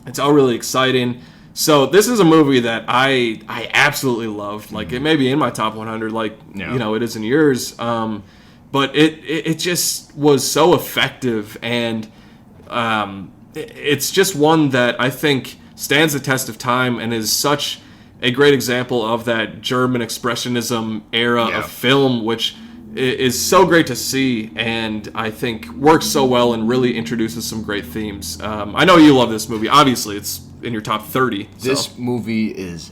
It's all really exciting. So this is a movie that I absolutely loved. Like, it may be in my top 100, like, you know, it is in yours. But it just was so effective, and it's just one that I think stands the test of time and is such a great example of that German Expressionism era of film, which is so great to see, and I think works so well and really introduces some great themes. I know you love this movie. Obviously, it's in your top 30. This movie is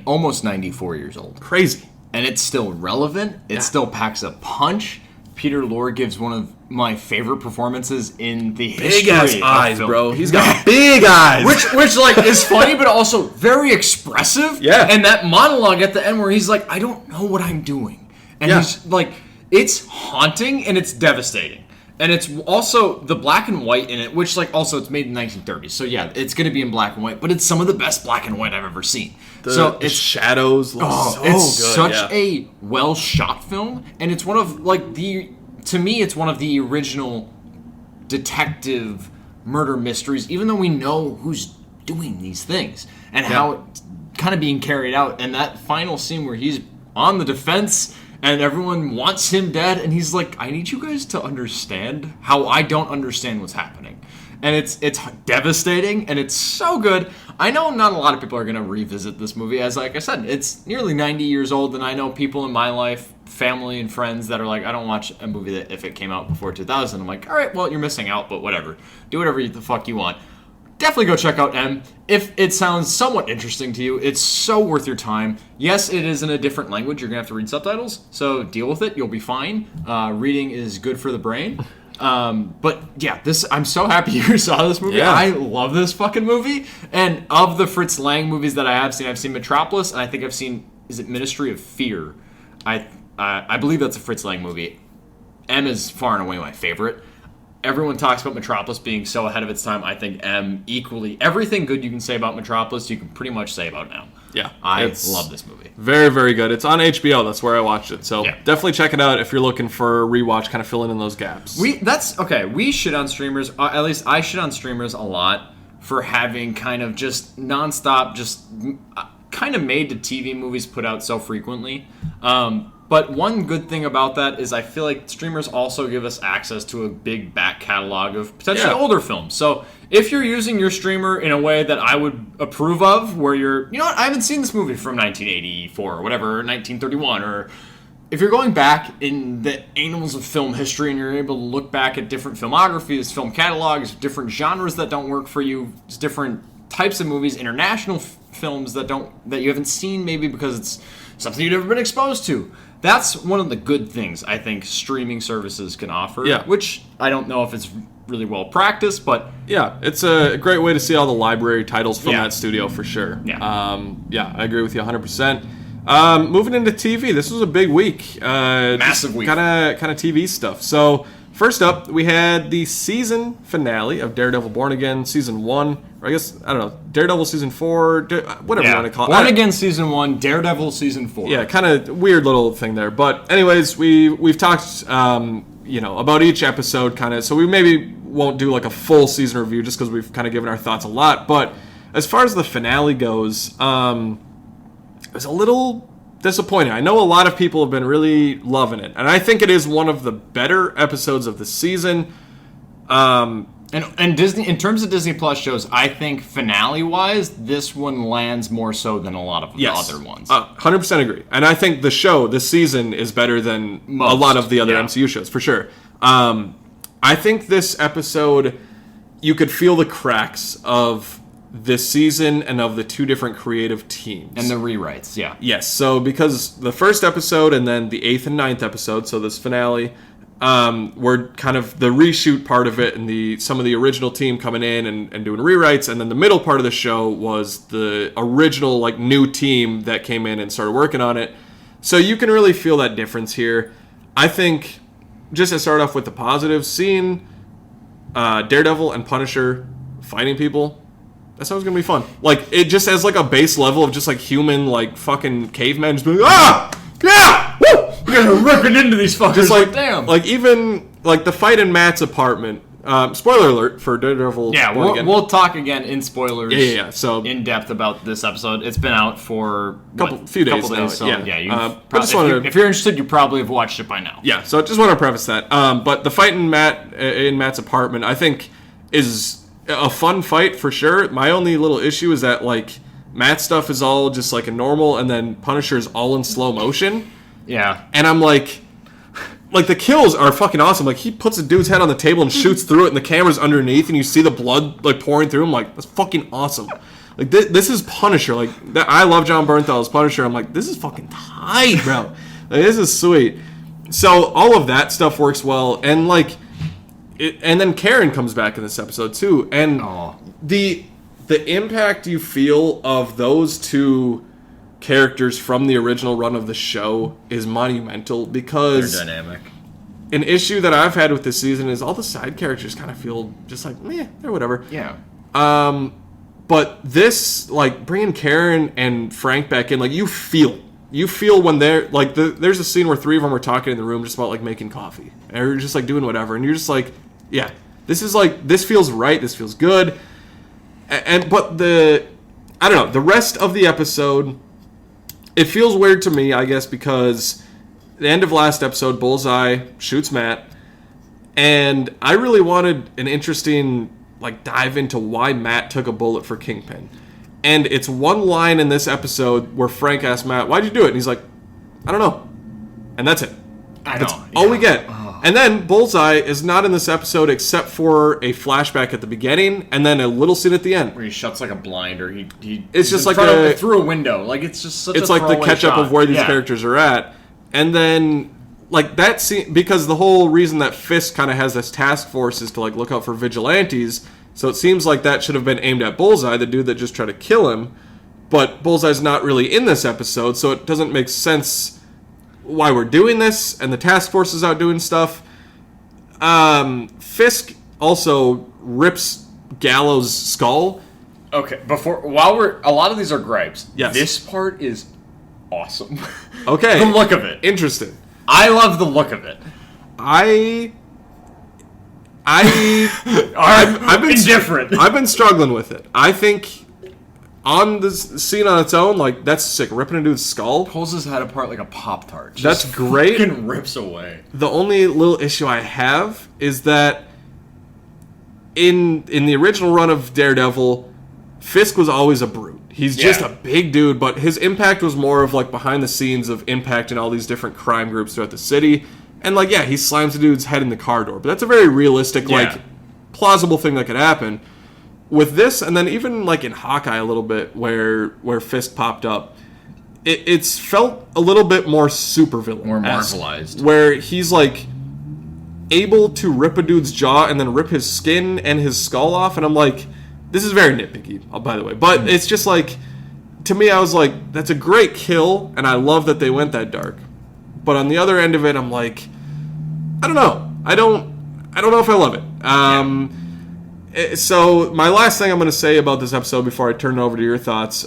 almost 94 years old. Crazy. And it's still relevant. It still packs a punch. Peter Lorre gives one of my favorite performances in the history big ass of eyes, film. bro. He's got big eyes. Which like is funny, but also very expressive. Yeah. And that monologue at the end where he's like, I don't know what I'm doing. And he's like, it's haunting and it's devastating. And it's also the black and white in it, which, like, also it's made in the 1930s. So yeah, it's going to be in black and white, but it's some of the best black and white I've ever seen. The shadows look so it's good. Such a well shot film, and it's one of, like, to me it's one of the original detective murder mysteries, even though we know who's doing these things and how it's kind of being carried out. And that final scene where he's on the defense and everyone wants him dead, and he's like, I need you guys to understand how I don't understand what's happening. And it's devastating, and it's so good. I know not a lot of people are going to revisit this movie, as, like I said, it's nearly 90 years old, and I know people in my life, family and friends, that are like, I don't watch a movie that if it came out before 2000. I'm like, all right, well, you're missing out, but whatever. Do whatever the fuck you want. Definitely go check out M. If it sounds somewhat interesting to you, it's so worth your time. Yes, it is in a different language. You're going to have to read subtitles, so deal with it. You'll be fine. Reading is good for the brain. But yeah, I'm so happy you saw this movie. Yeah. I love this fucking movie. And of the Fritz Lang movies that I have seen, I've seen Metropolis, and I think I've seen, is it Ministry of Fear? I believe that's a Fritz Lang movie. M is far and away my favorite. Everyone talks about Metropolis being so ahead of its time. I think M equally. Everything good you can say about Metropolis, you can pretty much say about M. Yeah. I love this movie. Very, very good. It's on HBO. That's where I watched it. So definitely check it out if you're looking for a rewatch, kind of filling in those gaps. We shit on streamers. At least I shit on streamers a lot for having kind of just nonstop, just kind of made to TV movies put out so frequently. But one good thing about that is I feel like streamers also give us access to a big back catalog of potentially older films. So if you're using your streamer in a way that I would approve of, where you're, you know what, I haven't seen this movie from 1984 or whatever, 1931, or if you're going back in the annals of film history and you're able to look back at different filmographies, film catalogs, different genres that don't work for you, different types of movies, international films that you haven't seen maybe because it's something you've never been exposed to. That's one of the good things I think streaming services can offer, which I don't know if it's really well practiced, but yeah, it's a great way to see all the library titles from that studio for sure. I agree with you 100%. Moving into TV, this was a big week. Massive week. Kind of TV stuff. So first up, we had the season finale of Daredevil Born Again Season 1. Or I guess, I don't know, Daredevil Season 4, whatever you want to call it. Born Again Season 1, Daredevil Season 4. Yeah, kind of weird little thing there. But anyways, we've talked, about each episode kind of. So we maybe won't do like a full season review just because we've kind of given our thoughts a lot. But as far as the finale goes, it was a little disappointing. I know a lot of people have been really loving it, and I think it is one of the better episodes of the season. And Disney, in terms of Disney Plus shows, I think finale-wise, this one lands more so than a lot of the other ones. 100% agree. And I think the show, this season, is better than a lot of the other MCU shows, for sure. I think this episode, you could feel the cracks of this season and of the two different creative teams. And the rewrites, yeah. Yes, so because the first episode and then the 8th and 9th episode, so this finale, were kind of the reshoot part of it and some of the original team coming in and doing rewrites, and then the middle part of the show was the original like new team that came in and started working on it. So you can really feel that difference here. I think, just to start off with the positives, seeing Daredevil and Punisher fighting people, that sounds gonna be fun. Like, it just as like a base level of just like human like fucking cavemen just being yeah, woo! You're gonna rip it into these fuckers. Just like, damn. Like even like the fight in Matt's apartment. Spoiler alert for Daredevil. Yeah, we'll talk again in spoilers. Yeah. So in depth about this episode. It's been out for a few days now. So yeah. If you're interested, you probably have watched it by now. Yeah. So I just want to preface that. But the fight in Matt's apartment, I think, is a fun fight for sure. My only little issue is that like Matt's stuff is all just like a normal, and then Punisher's all in slow motion. Yeah. And I'm like the kills are fucking awesome. Like, he puts a dude's head on the table and shoots through it, and the camera's underneath, and you see the blood like pouring through him. Like, that's fucking awesome. Like, this is Punisher. Like, I love John Bernthal as Punisher. I'm like, this is fucking tight, bro. Like, this is sweet. So all of that stuff works well, and like, and then Karen comes back in this episode too, and the impact you feel of those two characters from the original run of the show is monumental, because they're dynamic. An issue that I've had with this season is all the side characters kind of feel just like meh, they're whatever. Yeah. But this, like, bringing Karen and Frank back in, like, you feel when they're like there's a scene where three of them are talking in the room just about like making coffee, and they're just like doing whatever, and you're just like, yeah, this feels right, this feels good. But I don't know, the rest of the episode, it feels weird to me, I guess, because the end of last episode, Bullseye shoots Matt, and I really wanted an interesting like dive into why Matt took a bullet for Kingpin. And it's one line in this episode where Frank asks Matt, "Why'd you do it?" And he's like, "I don't know." And that's it. That's all we get. And then Bullseye is not in this episode except for a flashback at the beginning and then a little scene at the end where he shuts like a blind, or it's just like through a window. Like, it's just such it's a like the catch up of where these characters are at. And then like that scene, because the whole reason that Fisk kind of has this task force is to like look out for vigilantes. So it seems like that should have been aimed at Bullseye, the dude that just tried to kill him. But Bullseye's not really in this episode, so it doesn't make sense why we're doing this, and the task force is out doing stuff. Fisk also rips Gallows' skull. Okay, a lot of these are gripes. Yes. This part is awesome. Okay. The look of it. Interesting. I love the look of it. I've been indifferent. I've been struggling with it. I think on the scene on its own, like, that's sick. Ripping a dude's skull. Pulls his head apart like a Pop-Tart. That's great. Fucking rips away. The only little issue I have is that in the original run of Daredevil, Fisk was always a brute. He's just a big dude, but his impact was more of like behind the scenes of impacting all these different crime groups throughout the city. And like, yeah, he slams the dude's head in the car door, but that's a very realistic, like, plausible thing that could happen. With this, and then even like in Hawkeye a little bit, where Fisk popped up, it's felt a little bit more supervillain, more Marvelized, where he's like able to rip a dude's jaw and then rip his skin and his skull off, and I'm like, this is very nitpicky, by the way, but it's just like, to me, I was like, that's a great kill, and I love that they went that dark. But on the other end of it, I'm like, I don't know. I don't know if I love it. So my last thing I'm going to say about this episode before I turn it over to your thoughts,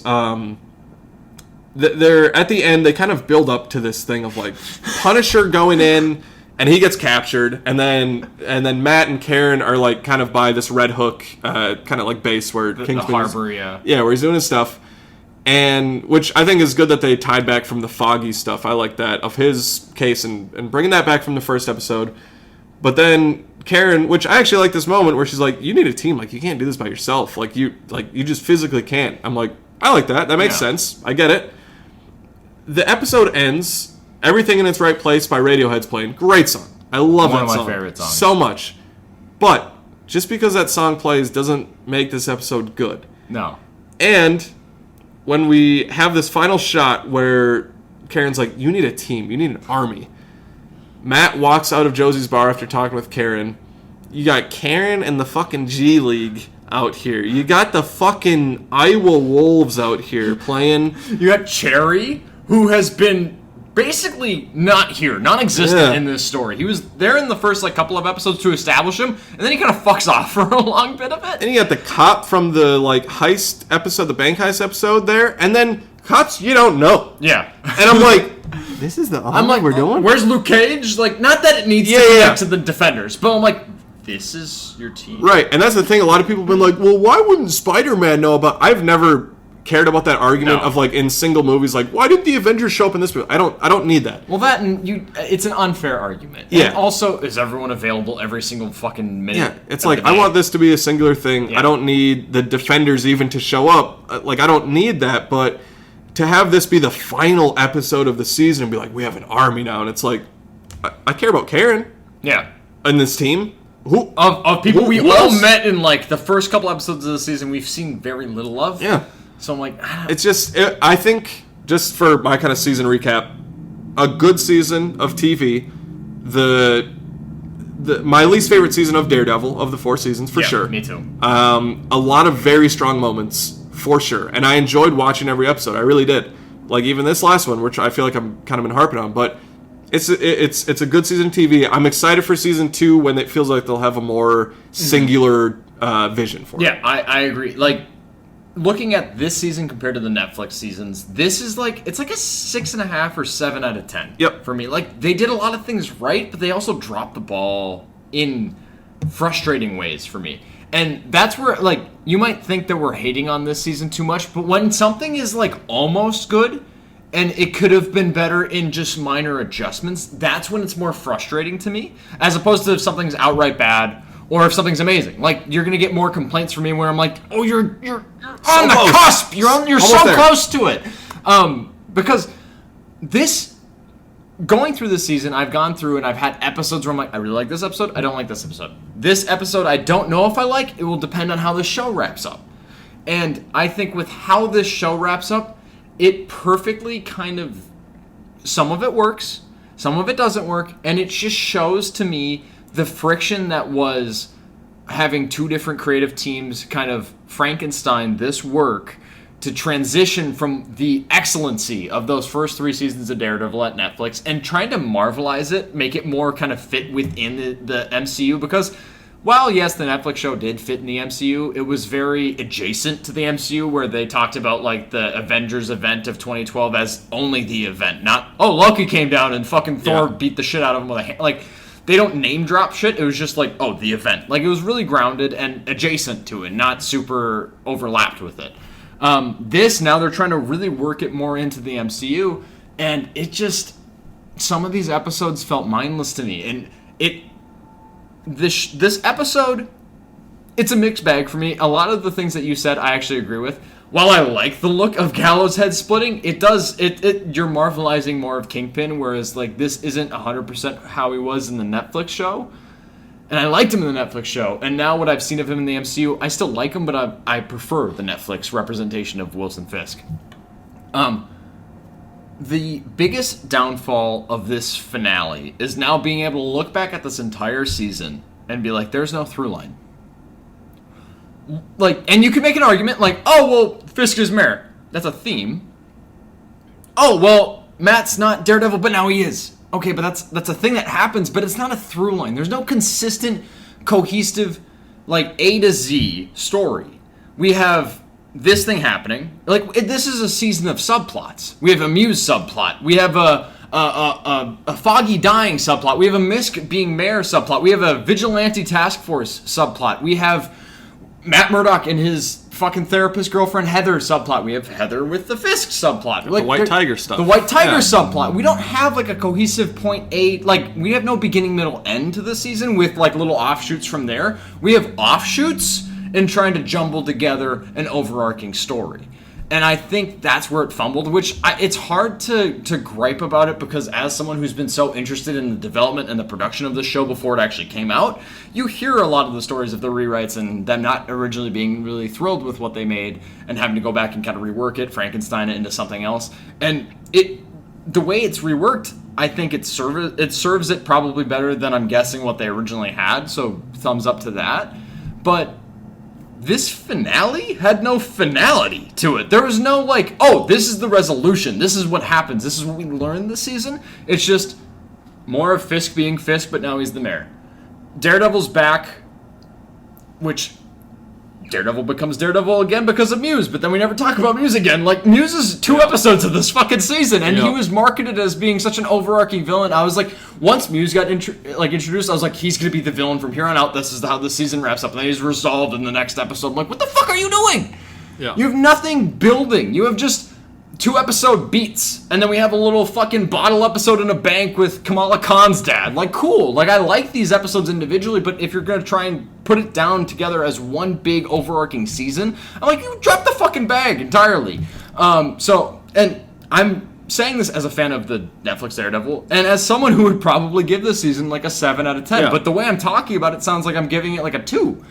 they're at the end, they kind of build up to this thing of like Punisher going in and he gets captured, and then Matt and Karen are like kind of by this Red Hook kind of like base where the Kingsman harbor, where he's doing his stuff. And which I think is good that they tied back from the Foggy stuff. I like that of his case and bringing that back from the first episode. But then Karen, which I actually like this moment where she's like, "You need a team. Like you can't do this by yourself. Like you just physically can't." I'm like, I like that. That makes sense. I get it. The episode ends. Everything in Its Right Place by Radiohead's playing. Great song. I love that song. One of my favorite songs. So much. But just because that song plays doesn't make this episode good. No. And when we have this final shot where Karen's like, you need a team, you need an army. Matt walks out of Josie's bar after talking with Karen. You got Karen and the fucking G League out here. You got the fucking Iowa Wolves out here playing. You got Cherry, who has been basically not here, non-existent in this story. He was there in the first like couple of episodes to establish him, and then he kind of fucks off for a long bit of it. And you got the cop from the like heist episode, the bank heist episode there, and then cops you don't know. Yeah. And I'm like, this is the we're doing? Where's Luke Cage? Like, not that it needs to connect to the Defenders, but I'm like, this is your team. Right, and that's the thing. A lot of people have been like, well, why wouldn't Spider-Man know about... I've never cared about that argument of like in single movies, like, why did the Avengers show up in this movie? I don't need that. Well, that and it's an unfair argument. Yeah. And also, is everyone available every single fucking minute? Yeah, it's like, I want this to be a singular thing. I don't need the Defenders even to show up. Like, I don't need that, but to have this be the final episode of the season and be like, we have an army now, and it's like, I care about Karen. Yeah. And this team. Who of people we all else? met in like the first couple episodes of the season, we've seen very little of. Yeah. So I'm like, it's just, I think, just for my kind of season recap, a good season of TV, my least favorite season of Daredevil of the 4 seasons, for sure. Me too. A lot of very strong moments, for sure. And I enjoyed watching every episode. I really did. Like, even this last one, which I feel like I'm kind of been harping on. But it's a good season of TV. I'm excited for season 2 when it feels like they'll have a more singular vision for it. Yeah, I agree. Like, looking at this season compared to the Netflix seasons, this is like, it's like a 6.5 or 7 out of 10. Yep. For me. Like, they did a lot of things right, but they also dropped the ball in frustrating ways for me. And that's where, like, you might think that we're hating on this season too much, but when something is, like, almost good, and it could have been better in just minor adjustments, that's when it's more frustrating to me, as opposed to if something's outright bad, or if something's amazing. Like, you're gonna get more complaints from me where I'm like, oh, you're on the cusp, you're so close to it. Because this, going through this season, I've gone through and I've had episodes where I'm like, I really like this episode, I don't like this episode. This episode, I don't know if I like, it will depend on how the show wraps up. And I think with how this show wraps up, it perfectly kind of, some of it works, some of it doesn't work, and it just shows to me the friction that was having 2 different creative teams kind of Frankenstein this work to transition from the excellency of those first 3 seasons of Daredevil at Netflix and trying to Marvelize it, make it more kind of fit within the MCU, because while, yes, the Netflix show did fit in the MCU, it was very adjacent to the MCU, where they talked about, like, the Avengers event of 2012 as only the event, not, oh, Loki came down and fucking Thor beat the shit out of him with a hand. Like, they don't name drop shit. It was just like, oh, the event. Like, it was really grounded and adjacent to it, not super overlapped with it. This, now they're trying to really work it more into the MCU, and it just, some of these episodes felt mindless to me, and this episode, it's a mixed bag for me. A lot of the things that you said, I actually agree with. While I like the look of Gallows' head splitting, you're marvelizing more of Kingpin, whereas, like, this isn't 100% how he was in the Netflix show. And I liked him in the Netflix show, and now what I've seen of him in the MCU, I still like him, but I prefer the Netflix representation of Wilson Fisk. The biggest downfall of this finale is now being able to look back at this entire season and be like, there's no through line. Like, and you can make an argument like, oh, well, Fisk is mayor. That's a theme. Oh, well, Matt's not Daredevil, but now he is. Okay, but that's a thing that happens, but it's not a through line. There's no consistent, cohesive, like, A to Z story. We have this thing happening. Like, this is a season of subplots. We have a Muse subplot. We have a Foggy dying subplot. We have a Misk being mayor subplot. We have a vigilante task force subplot. We have Matt Murdock and his fucking therapist girlfriend Heather subplot. We have Heather with the Fisk subplot. Like, the White Tiger stuff. The White Tiger subplot. We don't have like a cohesive point A. Like, we have no beginning, middle, end to the season with like little offshoots from there. We have offshoots in trying to jumble together an overarching story. And I think that's where it fumbled, which it's hard to gripe about it because as someone who's been so interested in the development and the production of the show before it actually came out, you hear a lot of the stories of the rewrites and them not originally being really thrilled with what they made and having to go back and kind of rework it, Frankenstein it into something else. And the way it's reworked, I think it serves it probably better than I'm guessing what they originally had, so thumbs up to that. But this finale had no finality to it. There was no like, oh, this is the resolution. This is what happens. This is what we learned this season. It's just more of Fisk being Fisk, but now he's the mayor. Daredevil's back, which Daredevil becomes Daredevil again because of Muse, but then we never talk about Muse again. Like, Muse is 2 episodes of this fucking season, and he was marketed as being such an overarching villain. I was like, once Muse got introduced, I was like, he's going to be the villain from here on out. This is how the season wraps up, and then he's resolved in the next episode. I'm like, what the fuck are you doing? Yeah. You have nothing building. You have just 2-episode beats, and then we have a little fucking bottle episode in a bank with Kamala Khan's dad. Like, cool. Like, I like these episodes individually, but if you're going to try and put it down together as one big overarching season, I'm like, you dropped the fucking bag entirely. And I'm saying this as a fan of the Netflix Daredevil, and as someone who would probably give this season like a 7 out of 10, but the way I'm talking about it sounds like I'm giving it like a 2.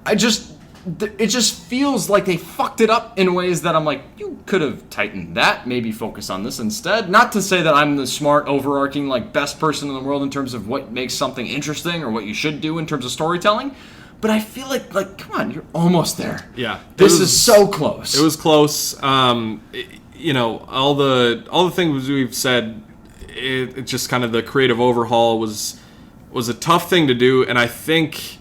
It just feels like they fucked it up in ways that I'm like, you could have tightened that, maybe focus on this instead. Not to say that I'm the smart, overarching, like, best person in the world in terms of what makes something interesting or what you should do in terms of storytelling, but I feel like come on, you're almost there. Yeah. This is so close. It was close. All the things we've said, it just kind of the creative overhaul was a tough thing to do, and I think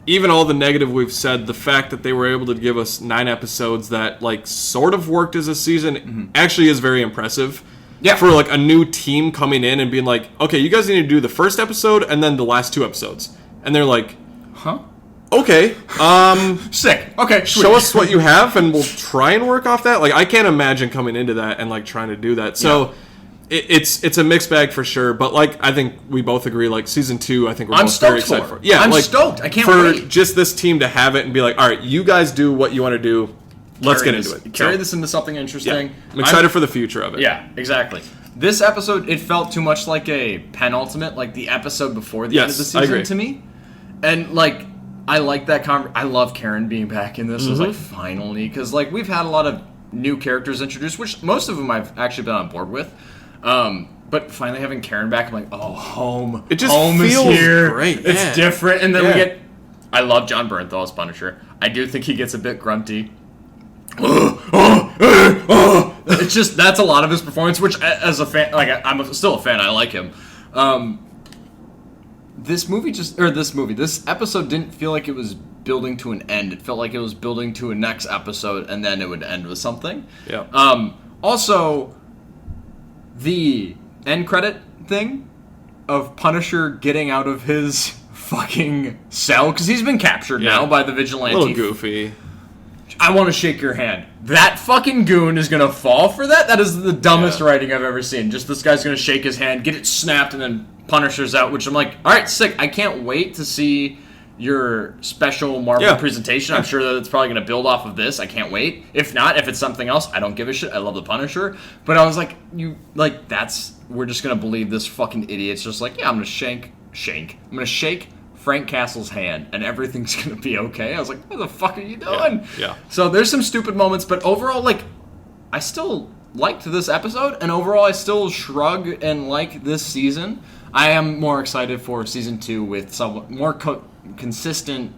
even all the negative we've said, the fact that they were able to give us 9 episodes that like sort of worked as a season actually is very impressive. Yeah. For like a new team coming in and being like, okay, you guys need to do the first episode and then the last 2 episodes. And they're like, huh? Okay. Sick. Okay. Sweet. Show us what you have and we'll try and work off that. Like, I can't imagine coming into that and like trying to do that. So it's a mixed bag for sure, but like I think we both agree, like season 2, I think we're both very excited for. Yeah, I'm like, stoked. I can't wait for just this team to have it and be like, all right, you guys do what you want to do. Let's get into it. Carry this into something interesting. Yeah. I'm excited for the future of it. Yeah, exactly. This episode, it felt too much like a penultimate, like the episode before the end of the season to me. And like, I like that I love Karen being back in this. I was like, finally, because like we've had a lot of new characters introduced, which most of them I've actually been on board with. But finally having Karen back, I'm like, oh, home. It just home feels is here. Great. It's different. And then we get... I love John Bernthal as Punisher. I do think he gets a bit grunty. It's just, that's a lot of his performance, which as a fan, like, I'm still a fan. I like him. This episode didn't feel like it was building to an end. It felt like it was building to a next episode, and then it would end with something. Yeah. Also, the end credit thing of Punisher getting out of his fucking cell, because he's been captured now by the vigilante. A little goofy. I want to shake your hand. That fucking goon is going to fall for that? That is the dumbest writing I've ever seen. Just this guy's going to shake his hand, get it snapped, and then Punisher's out, which I'm like, all right, sick. I can't wait to see your special Marvel presentation. I'm sure that it's probably going to build off of this. I can't wait. If not, if it's something else, I don't give a shit. I love the Punisher. But I was like, we're just going to believe this fucking idiot's just like, yeah, I'm going to I'm going to shake Frank Castle's hand and everything's going to be okay. I was like, what the fuck are you doing? Yeah. So there's some stupid moments, but overall, like, I still liked this episode, and overall I still shrug and like this season. I am more excited for season 2 with some more consistent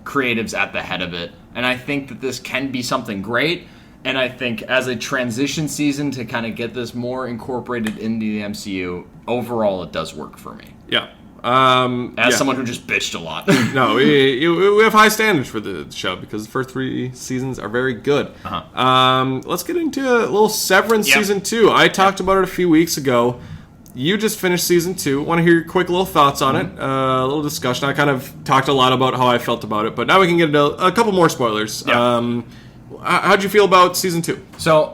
creatives at the head of it, and I think that this can be something great. And I think as a transition season to kind of get this more incorporated into the MCU, overall it does work for me. Yeah. Someone who just bitched a lot. No, we have high standards for the show because the first 3 seasons are very good. Let's get into a little Severance season 2. I talked about it a few weeks ago. You just finished season 2. Want to hear your quick little thoughts on it? A little discussion. I kind of talked a lot about how I felt about it, but now we can get into a couple more spoilers. Yeah. How'd you feel about season 2? So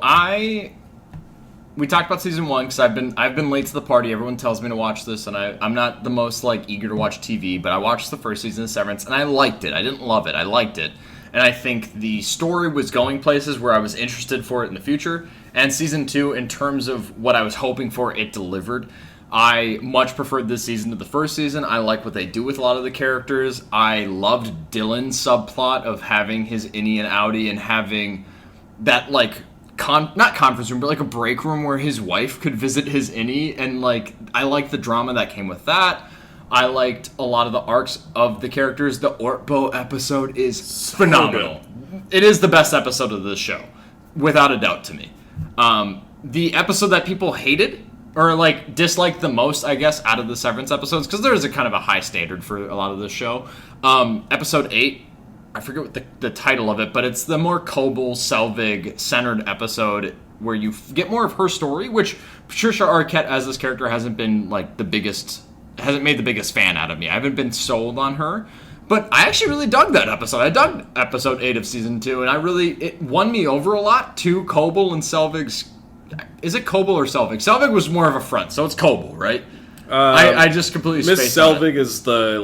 we talked about season 1 because I've been late to the party. Everyone tells me to watch this, and I'm not the most eager to watch TV, but I watched the first season of Severance, and I liked it. I didn't love it. I liked it. And I think the story was going places where I was interested for it in the future. And season 2, in terms of what I was hoping for, it delivered. I much preferred this season to the first season. I like what they do with a lot of the characters. I loved Dylan's subplot of having his innie and outie and having that, not conference room, but a break room where his wife could visit his innie. And, I liked the drama that came with that. I liked a lot of the arcs of the characters. The Ortbo episode is phenomenal. It is the best episode of this show, without a doubt to me. The episode that people hated, or disliked the most, I guess, out of the Severance episodes, because there's a kind of a high standard for a lot of this show. Episode 8, I forget what the title of it, but it's the more Kobel Selvig centered episode where you get more of her story, which Patricia Arquette as this character hasn't been hasn't made the biggest fan out of me. I haven't been sold on her, but I actually really dug that episode. I dug episode 8 of season 2, and it won me over a lot to Kobel and Selvig's. Is it Kobel or Selvig? Selvig was more of a front, so it's Kobel, right? I just completely spaced Miss on Selvig it. is the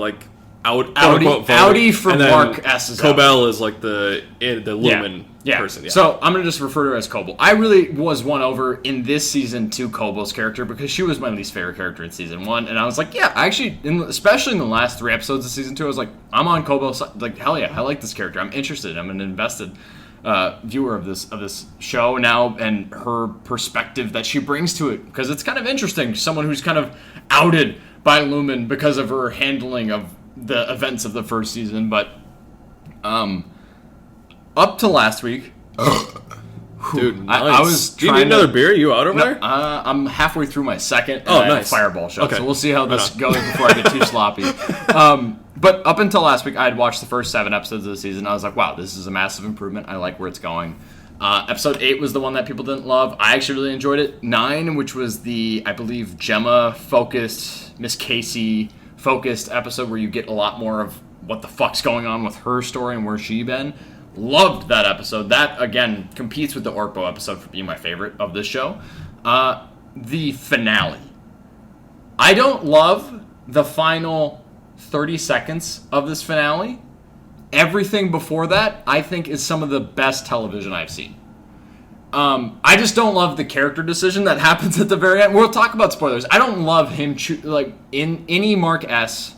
Outie for Mark S's Kobel is the Lumen person. Yeah. So I'm going to just refer to her as Kobel. I really was won over in this season to Kobel's character because she was my least favorite character in season 1. And I was like, yeah, actually, especially in the last 3 episodes of season 2, I was like, I'm on Kobel's side. Hell yeah, I like this character. I'm interested. I'm an invested viewer of this show now and her perspective that she brings to it, because it's kind of interesting. Someone who's kind of outed by Lumen because of her handling of the events of the first season. But up to last week, dude, nice. I was do you need another beer? You out over there? I'm halfway through my second nice. Fireball shot. Okay. So we'll see how this goes before I get too sloppy. But up until last week, I had watched the first 7 episodes of the season. I was like, wow, this is a massive improvement. I like where it's going. Episode 8 was the one that people didn't love. I actually really enjoyed it. 9, which was the, I believe, Gemma-focused, Miss Casey-focused episode where you get a lot more of what the fuck's going on with her story and where she been. Loved that episode. That, again, competes with the Orpo episode for being my favorite of this show. The finale. I don't love the final 30 seconds of this finale. Everything before that, I think, is some of the best television I've seen. I just don't love the character decision that happens at the very end. We'll talk about spoilers. I don't love him, in any Mark S.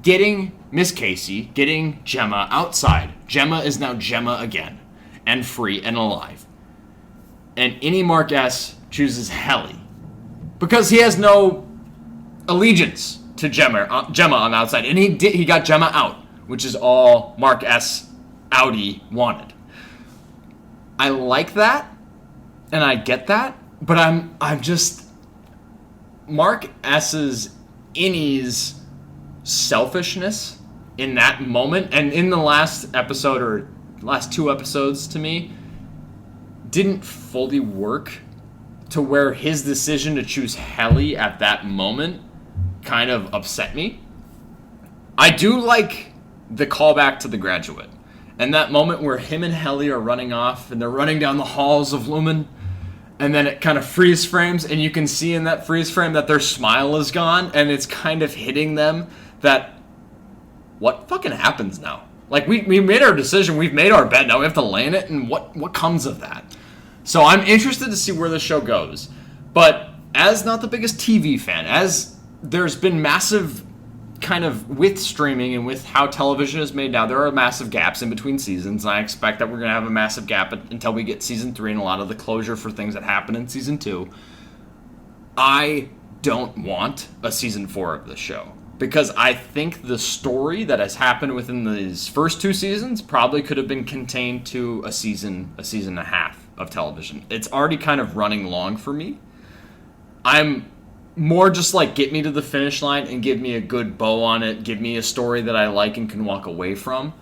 getting Miss Casey, getting Gemma outside. Gemma is now Gemma again, and free and alive. And any Mark S. chooses Helly, because he has no allegiance to Gemma on the outside, and he got Gemma out, which is all Mark S. Outie wanted. I like that, and I get that, but I'm just Mark S.'s innie's selfishness in that moment, and in the last episode or last 2 episodes to me, didn't fully work to where his decision to choose Helly at that moment kind of upset me. I do like the callback to The Graduate. And that moment where him and Helly are running off and they're running down the halls of Lumen, and then it kind of freeze frames, and you can see in that freeze frame that their smile is gone, and it's kind of hitting them that what fucking happens now? We made our decision, we've made our bet, now we have to land it, and what comes of that? So I'm interested to see where the show goes. But as not the biggest TV fan, as there's been massive kind of with streaming and with how television is made now, there are massive gaps in between seasons, and I expect that we're going to have a massive gap until we get season 3 and a lot of the closure for things that happen in season 2. I don't want a season 4 of this show, because I think the story that has happened within these first 2 seasons probably could have been contained to a season and a half of television. It's already kind of running long for me. I'm more just like, get me to the finish line and give me a good bow on it. Give me a story that I like and can walk away from.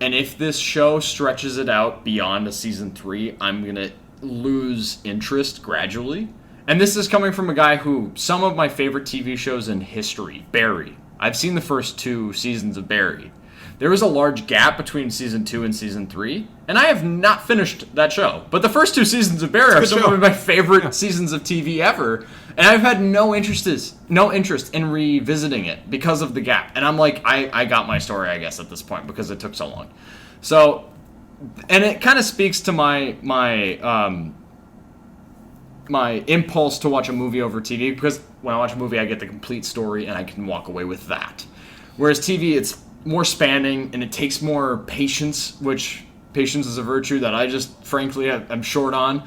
And if this show stretches it out beyond a season 3, I'm going to lose interest gradually. And this is coming from a guy who, some of my favorite TV shows in history, Barry. I've seen the first 2 seasons of Barry. There was a large gap between season 2 and season 3, and I have not finished that show. But the first 2 seasons of Barry are some of my favorite seasons of TV ever, and I've had no interest in revisiting it because of the gap. And I'm like, I got my story, I guess, at this point because it took so long. So, and it kind of speaks to my impulse to watch a movie over TV, because when I watch a movie, I get the complete story and I can walk away with that. Whereas TV, it's more spanning and it takes more patience, which patience is a virtue that I just, frankly, I'm short on.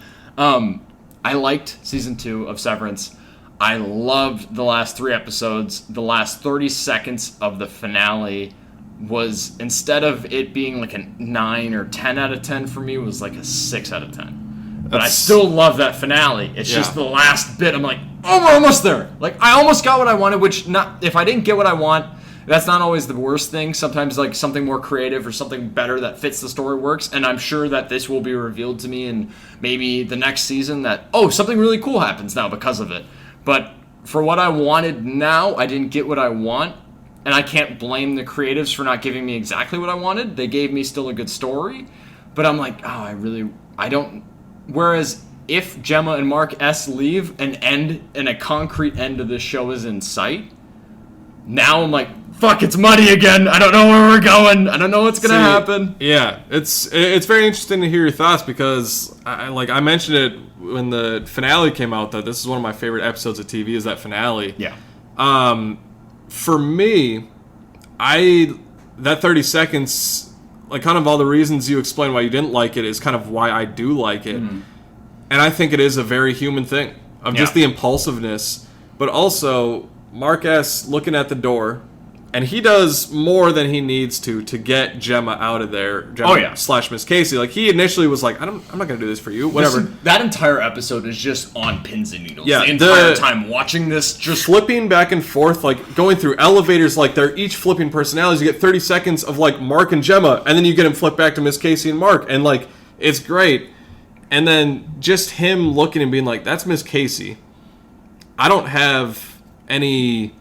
I liked season 2 of Severance. I loved the last 3 episodes. The last 30 seconds of the finale was, instead of it being like a 9 or 10 out of 10 for me, was like a 6 out of 10. But I still love that finale. It's just the last bit. I'm like, oh, we're almost there. Like, I almost got what I wanted, which, not if I didn't get what I want, that's not always the worst thing. Sometimes, like, something more creative or something better that fits the story works. And I'm sure that this will be revealed to me in maybe the next season that, oh, something really cool happens now because of it. But for what I wanted now, I didn't get what I want. And I can't blame the creatives for not giving me exactly what I wanted. They gave me still a good story. But I'm like, oh, I don't. Whereas if Gemma and Mark S. leave, an end and a concrete end of this show is in sight, now I'm like, fuck, it's muddy again. I don't know where we're going. I don't know what's going to happen. Yeah, it's very interesting to hear your thoughts, because I mentioned it when the finale came out, that this is one of my favorite episodes of TV, is that finale. Yeah. For me, that 30 seconds, like, kind of all the reasons you explained why you didn't like it is kind of why I do like it. Mm-hmm. And I think it is a very human thing of just the impulsiveness, but also Mark S. looking at the door, and he does more than he needs to get Gemma out of there. Gemma / Miss Casey. Like, he initially was like, I'm not going to do this for you. Whatever. Listen, that entire episode is just on pins and needles. Yeah, the entire time watching this, just flipping back and forth, like going through elevators, like they're each flipping personalities. You get 30 seconds of like Mark and Gemma, and then you get him flip back to Miss Casey and Mark, and like it's great. And then just him looking and being like, that's Miss Casey. I don't have any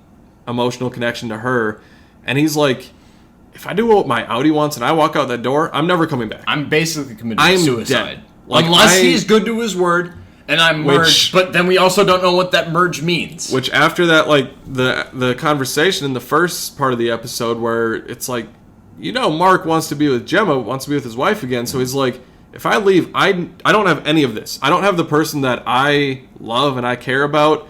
emotional connection to her. And he's like, if I do what my Audi wants and I walk out that door, I'm never coming back. I'm basically committing suicide. Dead. Like, unless he's good to his word and I'm merged, but then we also don't know what that merge means. Which after that, like, the conversation in the first part of the episode where it's like, Mark wants to be with Gemma, wants to be with his wife again, so he's like, if I leave, I don't have any of this. I don't have the person that I love and I care about.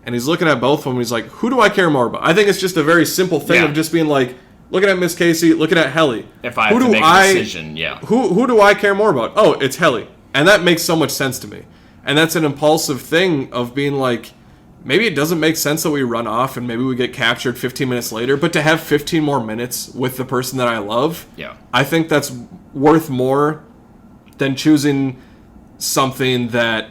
And he's looking at both of them, and he's like, who do I care more about? I think it's just a very simple thing of just being like, looking at Miss Casey, looking at Helly. If I have to make a decision, Who do I care more about? Oh, it's Helly. And that makes so much sense to me. And that's an impulsive thing of being like, maybe it doesn't make sense that we run off and maybe we get captured 15 minutes later, but to have 15 more minutes with the person that I love, I think that's worth more than choosing something that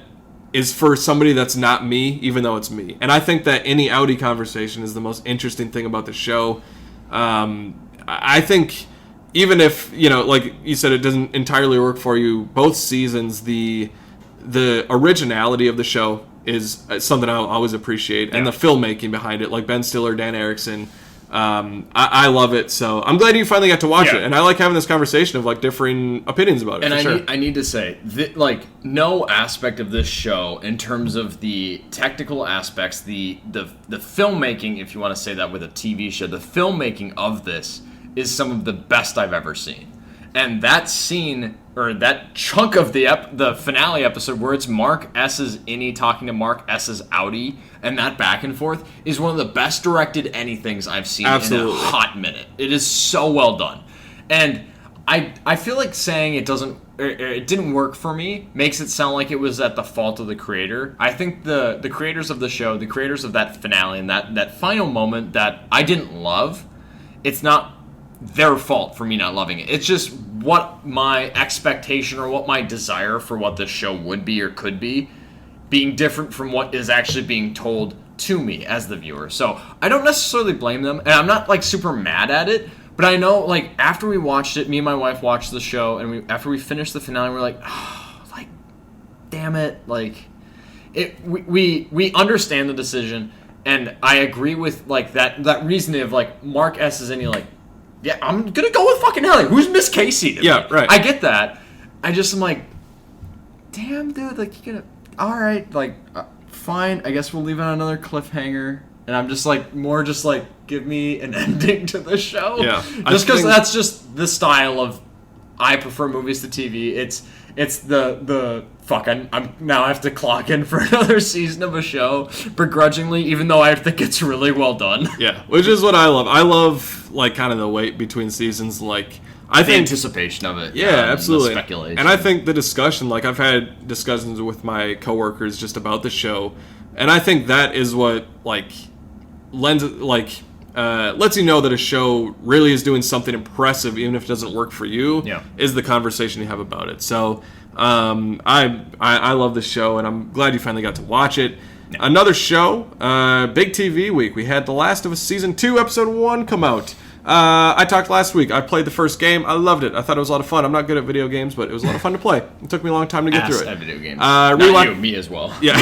is for somebody that's not me, even though it's me. And I think that any Audi conversation is the most interesting thing about the show. I think even if, like you said, it doesn't entirely work for you, both seasons, the originality of the show is something I'll always appreciate. And the filmmaking behind it, like Ben Stiller, Dan Erickson, I love it. So I'm glad you finally got to watch it. And I like having this conversation of like differing opinions about it. And I need to say, no aspect of this show in terms of the technical aspects, the filmmaking, if you want to say that with a TV show, the filmmaking of this is some of the best I've ever seen. And that scene, or that chunk of the finale episode where it's Mark S.'s innie talking to Mark S.'s Audi, and that back and forth is one of the best directed anythings I've seen in a hot minute. It is so well done. And I feel like saying it didn't work for me makes it sound like it was at the fault of the creator. I think the creators of the show, the creators of that finale and that final moment that I didn't love, it's not their fault for me not loving it. It's just what my expectation or what my desire for what this show would be or could be being different from what is actually being told to me as the viewer. So I don't necessarily blame them, and I'm not like super mad at it, but I know like after we watched it, me and my wife watched the show, and after we finished the finale, we're like, oh, like, damn it, like we understand the decision, and I agree with like that reasoning of like Mark S is any like, yeah, I'm gonna go with fucking Ellie. Who's Miss Casey? Yeah, right. I get that. I just am like, damn, dude, like you gotta. All right, like, fine. I guess we'll leave it on another cliffhanger. And I'm just like, give me an ending to the show. Yeah, just because that's just the style of. I prefer movies to TV. It's the fuck. I'm now I have to clock in for another season of a show begrudgingly, even though I think it's really well done. Yeah, which is what I love. I love like kind of the wait between seasons, like. I think anticipation of it. Yeah, absolutely. The speculation. And I think the discussion, like I've had discussions with my coworkers just about the show, and I think that is what like lets you know that a show really is doing something impressive, even if it doesn't work for you. Yeah. Is the conversation you have about it. So I love this show, and I'm glad you finally got to watch it. Yeah. Another show, big TV week. We had The Last of Us Season 2, Episode 1 come out. I talked last week. I played the first game. I loved it. I thought it was a lot of fun. I'm not good at video games, but it was a lot of fun to play. It took me a long time to get through it. At video games. Not you, me as well. Yeah.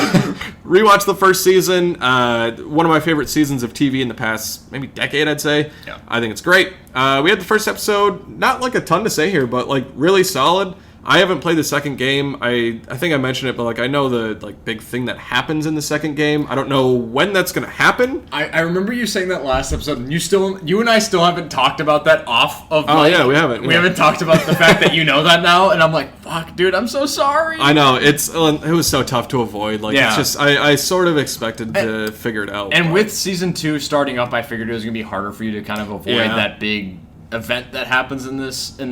Rewatched the first season. One of my favorite seasons of TV in the past maybe decade, I'd say. Yeah. I think it's great. We had the first episode. Not like a ton to say here, but like really solid. I haven't played the second game. I think I mentioned it, but like I know the like big thing that happens in the second game. I don't know when that's gonna happen. I remember you saying that last episode, and you and I still haven't talked about that off of. Oh yeah, we haven't. We haven't talked about the fact that you know that now, and I'm like, fuck, dude, I'm so sorry. I know it was so tough to avoid. Like it's just I sort of expected to figure it out. And with season 2 starting up, I figured it was gonna be harder for you to kind of avoid that big event that happens in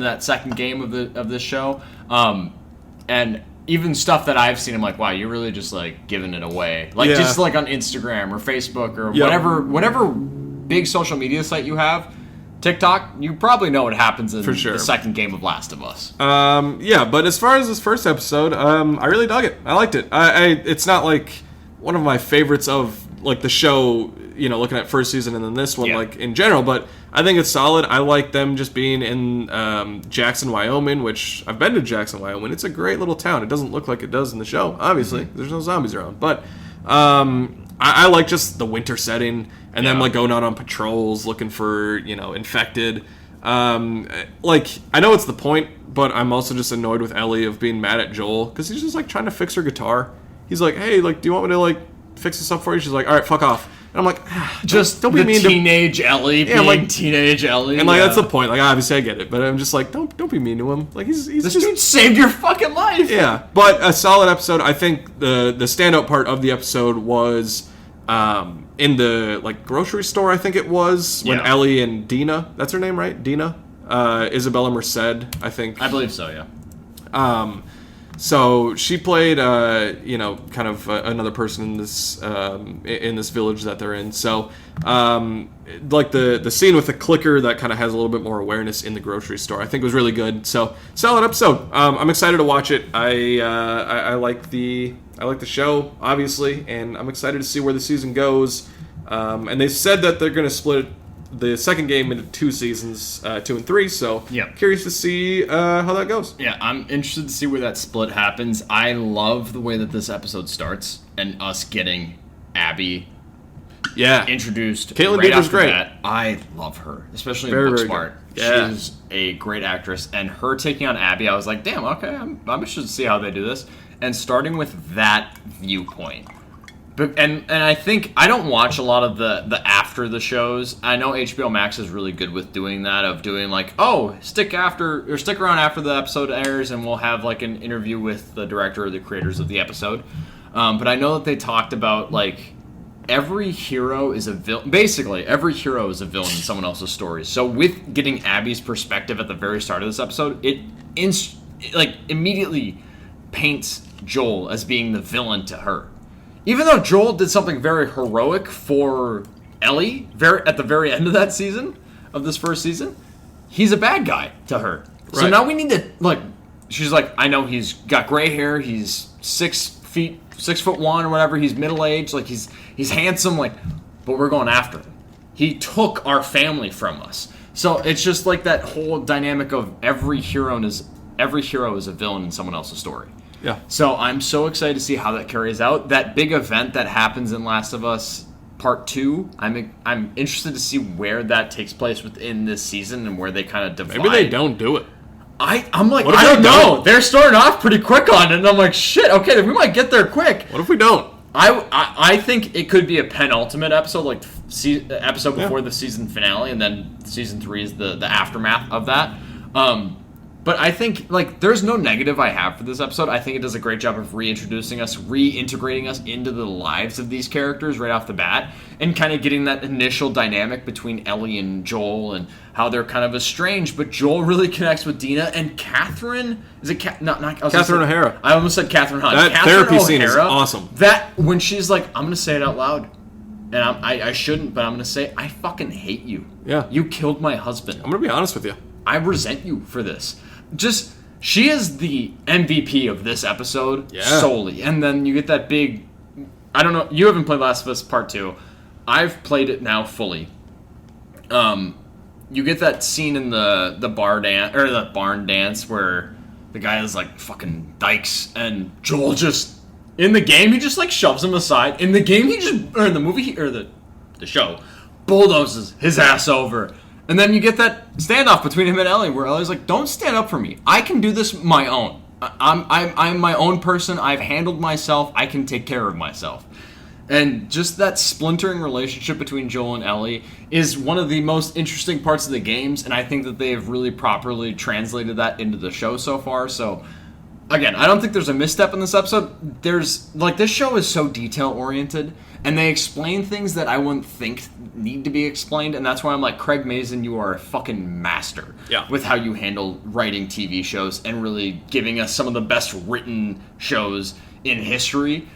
that second game of this show, and even stuff that I've seen, I'm like, wow, you're really just like giving it away, like just like on Instagram or Facebook or whatever big social media site you have, TikTok, you probably know what happens in the second game of Last of Us. But as far as this first episode, I really dug it. I liked it. It's not like one of my favorites of like the show, you know, looking at first season and then this one, like in general, but I think it's solid. I like them just being in Jackson, Wyoming, which I've been to Jackson, Wyoming. It's a great little town. It doesn't look like it does in the show, obviously. There's no zombies around, but I like just the winter setting and them like going out on patrols looking for, you know, infected. Like I know it's the point, but I'm also just annoyed with Ellie of being mad at Joel because he's just like trying to fix her guitar. He's like, hey, like, do you want me to like fix this up for you? She's like, all right, fuck off. And I'm like, just don't be mean teenage Ellie being like teenage Ellie. And like that's the point. Like obviously I get it, but I'm just like, don't be mean to him. Like he's this just dude saved your fucking life. Yeah, but a solid episode. I think the standout part of the episode was in the like grocery store. I think it was when Ellie and Dina, that's her name, right? Dina, Isabella Merced, I think. I believe so. Yeah. So she played, you know, kind of another person in this village that they're in. So, like the scene with the clicker that kind of has a little bit more awareness in the grocery store, I think was really good. So, solid episode. I'm excited to watch it. I like the show obviously, and I'm excited to see where the season goes. And they said that they're going to split the second game into 2 seasons, 2 and 3, so curious to see how that goes. Yeah, I'm interested to see where that split happens. I love the way that this episode starts and us getting Abby introduced. Caitlin right Deaver's after great. That. I love her, especially very, in very Booksmart. Yeah. She's a great actress, and her taking on Abby, I was like, damn, okay, I'm interested to see how they do this. And starting with that viewpoint. But, and I think I don't watch a lot of the after the shows. I know HBO Max is really good with doing that, of doing like, oh, stick around after the episode airs and we'll have like an interview with the director or the creators of the episode. But I know that they talked about like every hero is a villain. Basically, every hero is a villain in someone else's story. So with getting Abby's perspective at the very start of this episode, it immediately paints Joel as being the villain to her. Even though Joel did something very heroic for Ellie at the very end of that season, of this first season, he's a bad guy to her. Right. So now we need to, she's like, I know he's got gray hair, he's 6'1" or whatever, he's middle-aged, he's handsome, but we're going after him. He took our family from us. So it's just like that whole dynamic of every hero is a villain in someone else's story. Yeah. So I'm so excited to see how that carries out. That big event that happens in Last of Us Part 2, I'm interested to see where that takes place within this season and where they kind of divide. Maybe they don't do it. I'm like, I don't know. They're starting off pretty quick on it, and I'm like, shit, okay, we might get there quick. What if we don't? I think it could be a penultimate episode, episode before the season finale, and then season 3 is the aftermath of that. But I think, there's no negative I have for this episode. I think it does a great job of reintroducing us, reintegrating us into the lives of these characters right off the bat, and kind of getting that initial dynamic between Ellie and Joel, and how they're kind of estranged, but Joel really connects with Dina, and Catherine, is it Catherine O'Hara. I almost said Catherine Hunt. That Catherine therapy O'Hara, scene is awesome. That, when she's like, I'm going to say it out loud, and I shouldn't, but I'm going to say, I fucking hate you. Yeah. You killed my husband. I'm going to be honest with you. I resent you for this. She is the MVP of this episode solely. And then you get that big, I don't know, you haven't played Last of Us Part 2. I've played it now fully. You get that scene in the barn dance where the guy is fucking dykes, and Joel just, in the game, he just shoves him aside. In the game, in the movie, the show, bulldozes his ass over. And then you get that standoff between him and Ellie, where Ellie's like, "Don't stand up for me. I can do this my own. I'm my own person. I've handled myself. I can take care of myself." And just that splintering relationship between Joel and Ellie is one of the most interesting parts of the games, and I think that they have really properly translated that into the show so far. So, again, I don't think there's a misstep in this episode. This show is so detail-oriented, and they explain things that I wouldn't think need to be explained, and that's why I'm like, Craig Mazin, you are a fucking master with how you handle writing TV shows and really giving us some of the best written shows in history.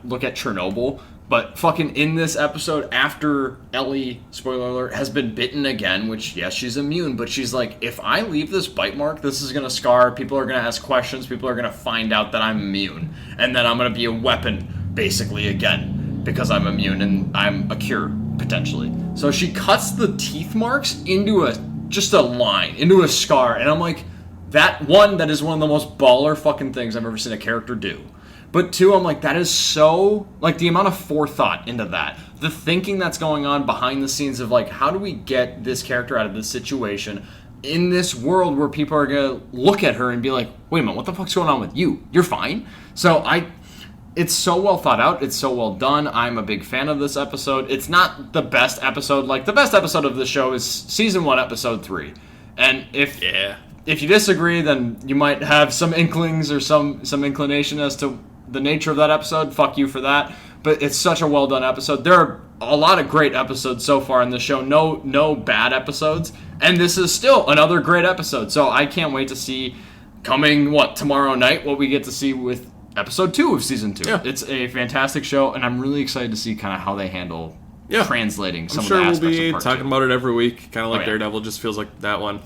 Look at Chernobyl. But fucking in this episode, after Ellie, spoiler alert, has been bitten again, which, yes, she's immune, but she's like, if I leave this bite mark, this is going to scar, people are going to ask questions, people are going to find out that I'm immune, and then I'm going to be a weapon, basically, again, because I'm immune and I'm a cure, potentially. So she cuts the teeth marks into just a line, into a scar, and I'm like, that is one of the most baller fucking things I've ever seen a character do. But two, I'm like, that is so, the amount of forethought into that. The thinking that's going on behind the scenes of, how do we get this character out of this situation in this world where people are going to look at her and be like, wait a minute, what the fuck's going on with you? You're fine. So it's so well thought out. It's so well done. I'm a big fan of this episode. It's not the best episode. The best episode of the show is Season 1, Episode 3. And if you disagree, then you might have some inklings or some inclination as to the nature of that episode. Fuck you for that. But it's such a well done episode. There are a lot of great episodes so far in the show. No bad episodes. And this is still another great episode. So I can't wait to see coming, tomorrow night, what we get to see with episode 2 of season 2. Yeah. It's a fantastic show, and I'm really excited to see kind of how they handle translating some of the aspects of part 2. I'm sure we'll be talking about it every week, kind of like Daredevil. Just feels like that one.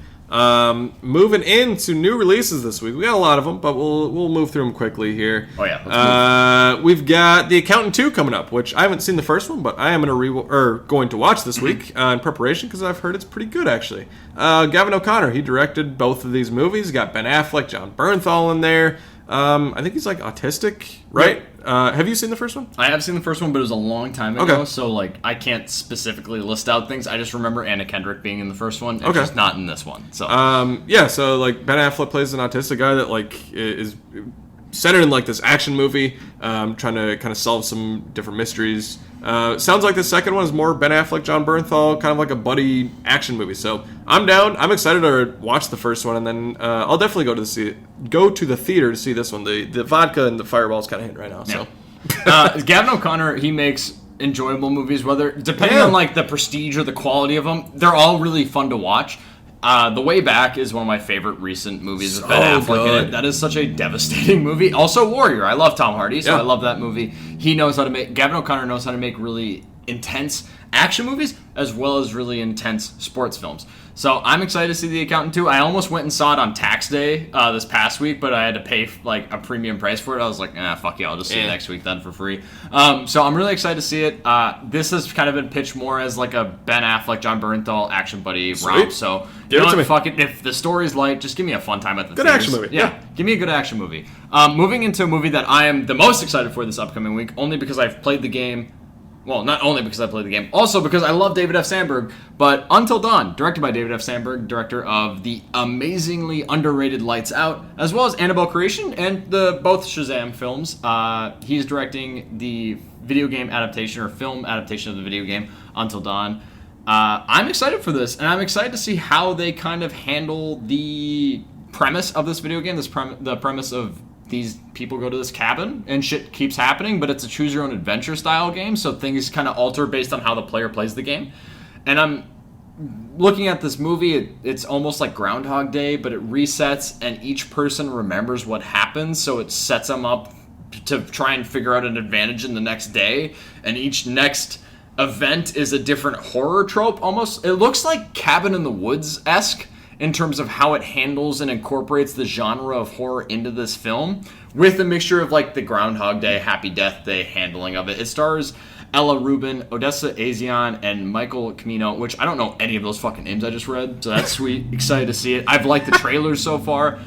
Moving into new releases this week. We got a lot of them, but we'll move through them quickly here. Oh yeah. We've got The Accountant 2 coming up, which I haven't seen the first one, but I am going to watch this week in preparation because I've heard it's pretty good actually. Gavin O'Connor, he directed both of these movies. Got Ben Affleck, John Bernthal in there. I think he's autistic, right? Have you seen the first one? I have seen the first one, but it was a long time ago, so I can't specifically list out things. I just remember Anna Kendrick being in the first one, and she's not in this one. So so Ben Affleck plays an autistic guy that is centered in this action movie, trying to kind of solve some different mysteries. Sounds like the second one is more Ben Affleck, John Bernthal, kind of like a buddy action movie. So I'm down. I'm excited to watch the first one, and then I'll definitely go to the theater to see this one. The vodka and the fireball's kind of hitting right now. So Gavin O'Connor, he makes enjoyable movies, whether depending on like the prestige or the quality of them. They're all really fun to watch. The Way Back is one of my favorite recent movies with Ben Affleck in it. That is such a devastating movie. Also, Warrior. I love Tom Hardy, so I love that movie. He knows how to make. Gavin O'Connor knows how to make really intense action movies as well as really intense sports films. So I'm excited to see The Accountant 2. I almost went and saw it on tax day this past week, but I had to pay like a premium price for it. I was like, fuck yeah, I'll just see it next week then for free. So I'm really excited to see it. This has kind of been pitched more as like a Ben Affleck, John Bernthal action buddy romp. So fuck it. If the story's light, just give me a fun time at the theaters. Action movie. Yeah, give me a good action movie. Moving into a movie that I am the most excited for this upcoming week, only because I've played the game. Well, not only because I played the game, also because I love David F. Sandberg, but Until Dawn, directed by David F. Sandberg, director of the amazingly underrated Lights Out, as well as Annabelle Creation and both Shazam films. He's directing the video game adaptation or film adaptation of the video game Until Dawn. I'm excited for this, and I'm excited to see how they kind of handle the premise of this video game, the premise of these people go to this cabin and shit keeps happening, but it's a choose your own adventure style game, so things kind of alter based on how the player plays the game. And I'm looking at this movie, it's almost like Groundhog Day, but it resets and each person remembers what happened, so it sets them up to try and figure out an advantage in the next day, and each next event is a different horror trope almost. It looks like Cabin in the Woods-esque in terms of how it handles and incorporates the genre of horror into this film, with a mixture of like the Groundhog Day, Happy Death Day handling of it. It stars Ella Rubin, Odessa Azion, and Michael Camino, which I don't know any of those fucking names I just read, so that's sweet. Excited to see it. I've liked the trailers so far.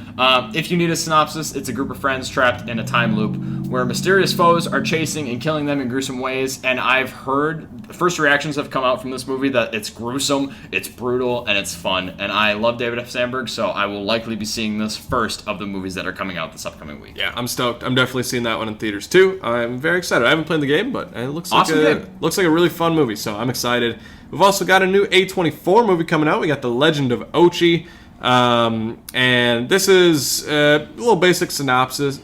If you need a synopsis, it's a group of friends trapped in a time loop where mysterious foes are chasing and killing them in gruesome ways, and I've heard first reactions have come out from this movie that it's gruesome, it's brutal, and it's fun, and I love David F. Sandberg, so I will likely be seeing this first of the movies that are coming out this upcoming week. Yeah, I'm stoked. I'm definitely seeing that one in theaters too. I'm very excited. I haven't played the game, but it looks like looks like a really fun movie, so I'm excited. We've also got a new A24 movie coming out. We got The Legend of Ochi. And this is a little basic synopsis.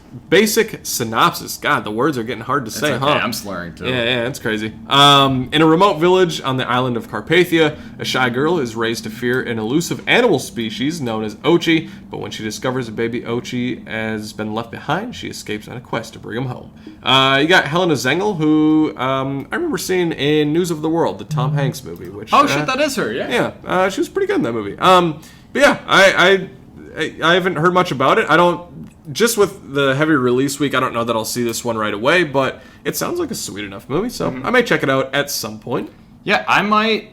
God, the words are getting hard to say, okay. huh? I'm slurring too. Yeah, it's crazy. In a remote village on the island of Carpathia, a shy girl is raised to fear an elusive animal species known as Ochi, but when she discovers a baby Ochi has been left behind, she escapes on a quest to bring him home. You got Helena Zengel, who I remember seeing in News of the World, the Tom Hanks movie. Which shit, that is her, yeah. Yeah, she was pretty good in that movie. But yeah, I haven't heard much about it. I don't, just with the heavy release week, I don't know that I'll see this one right away, but it sounds like a sweet enough movie, so I may check it out at some point. Yeah, I might.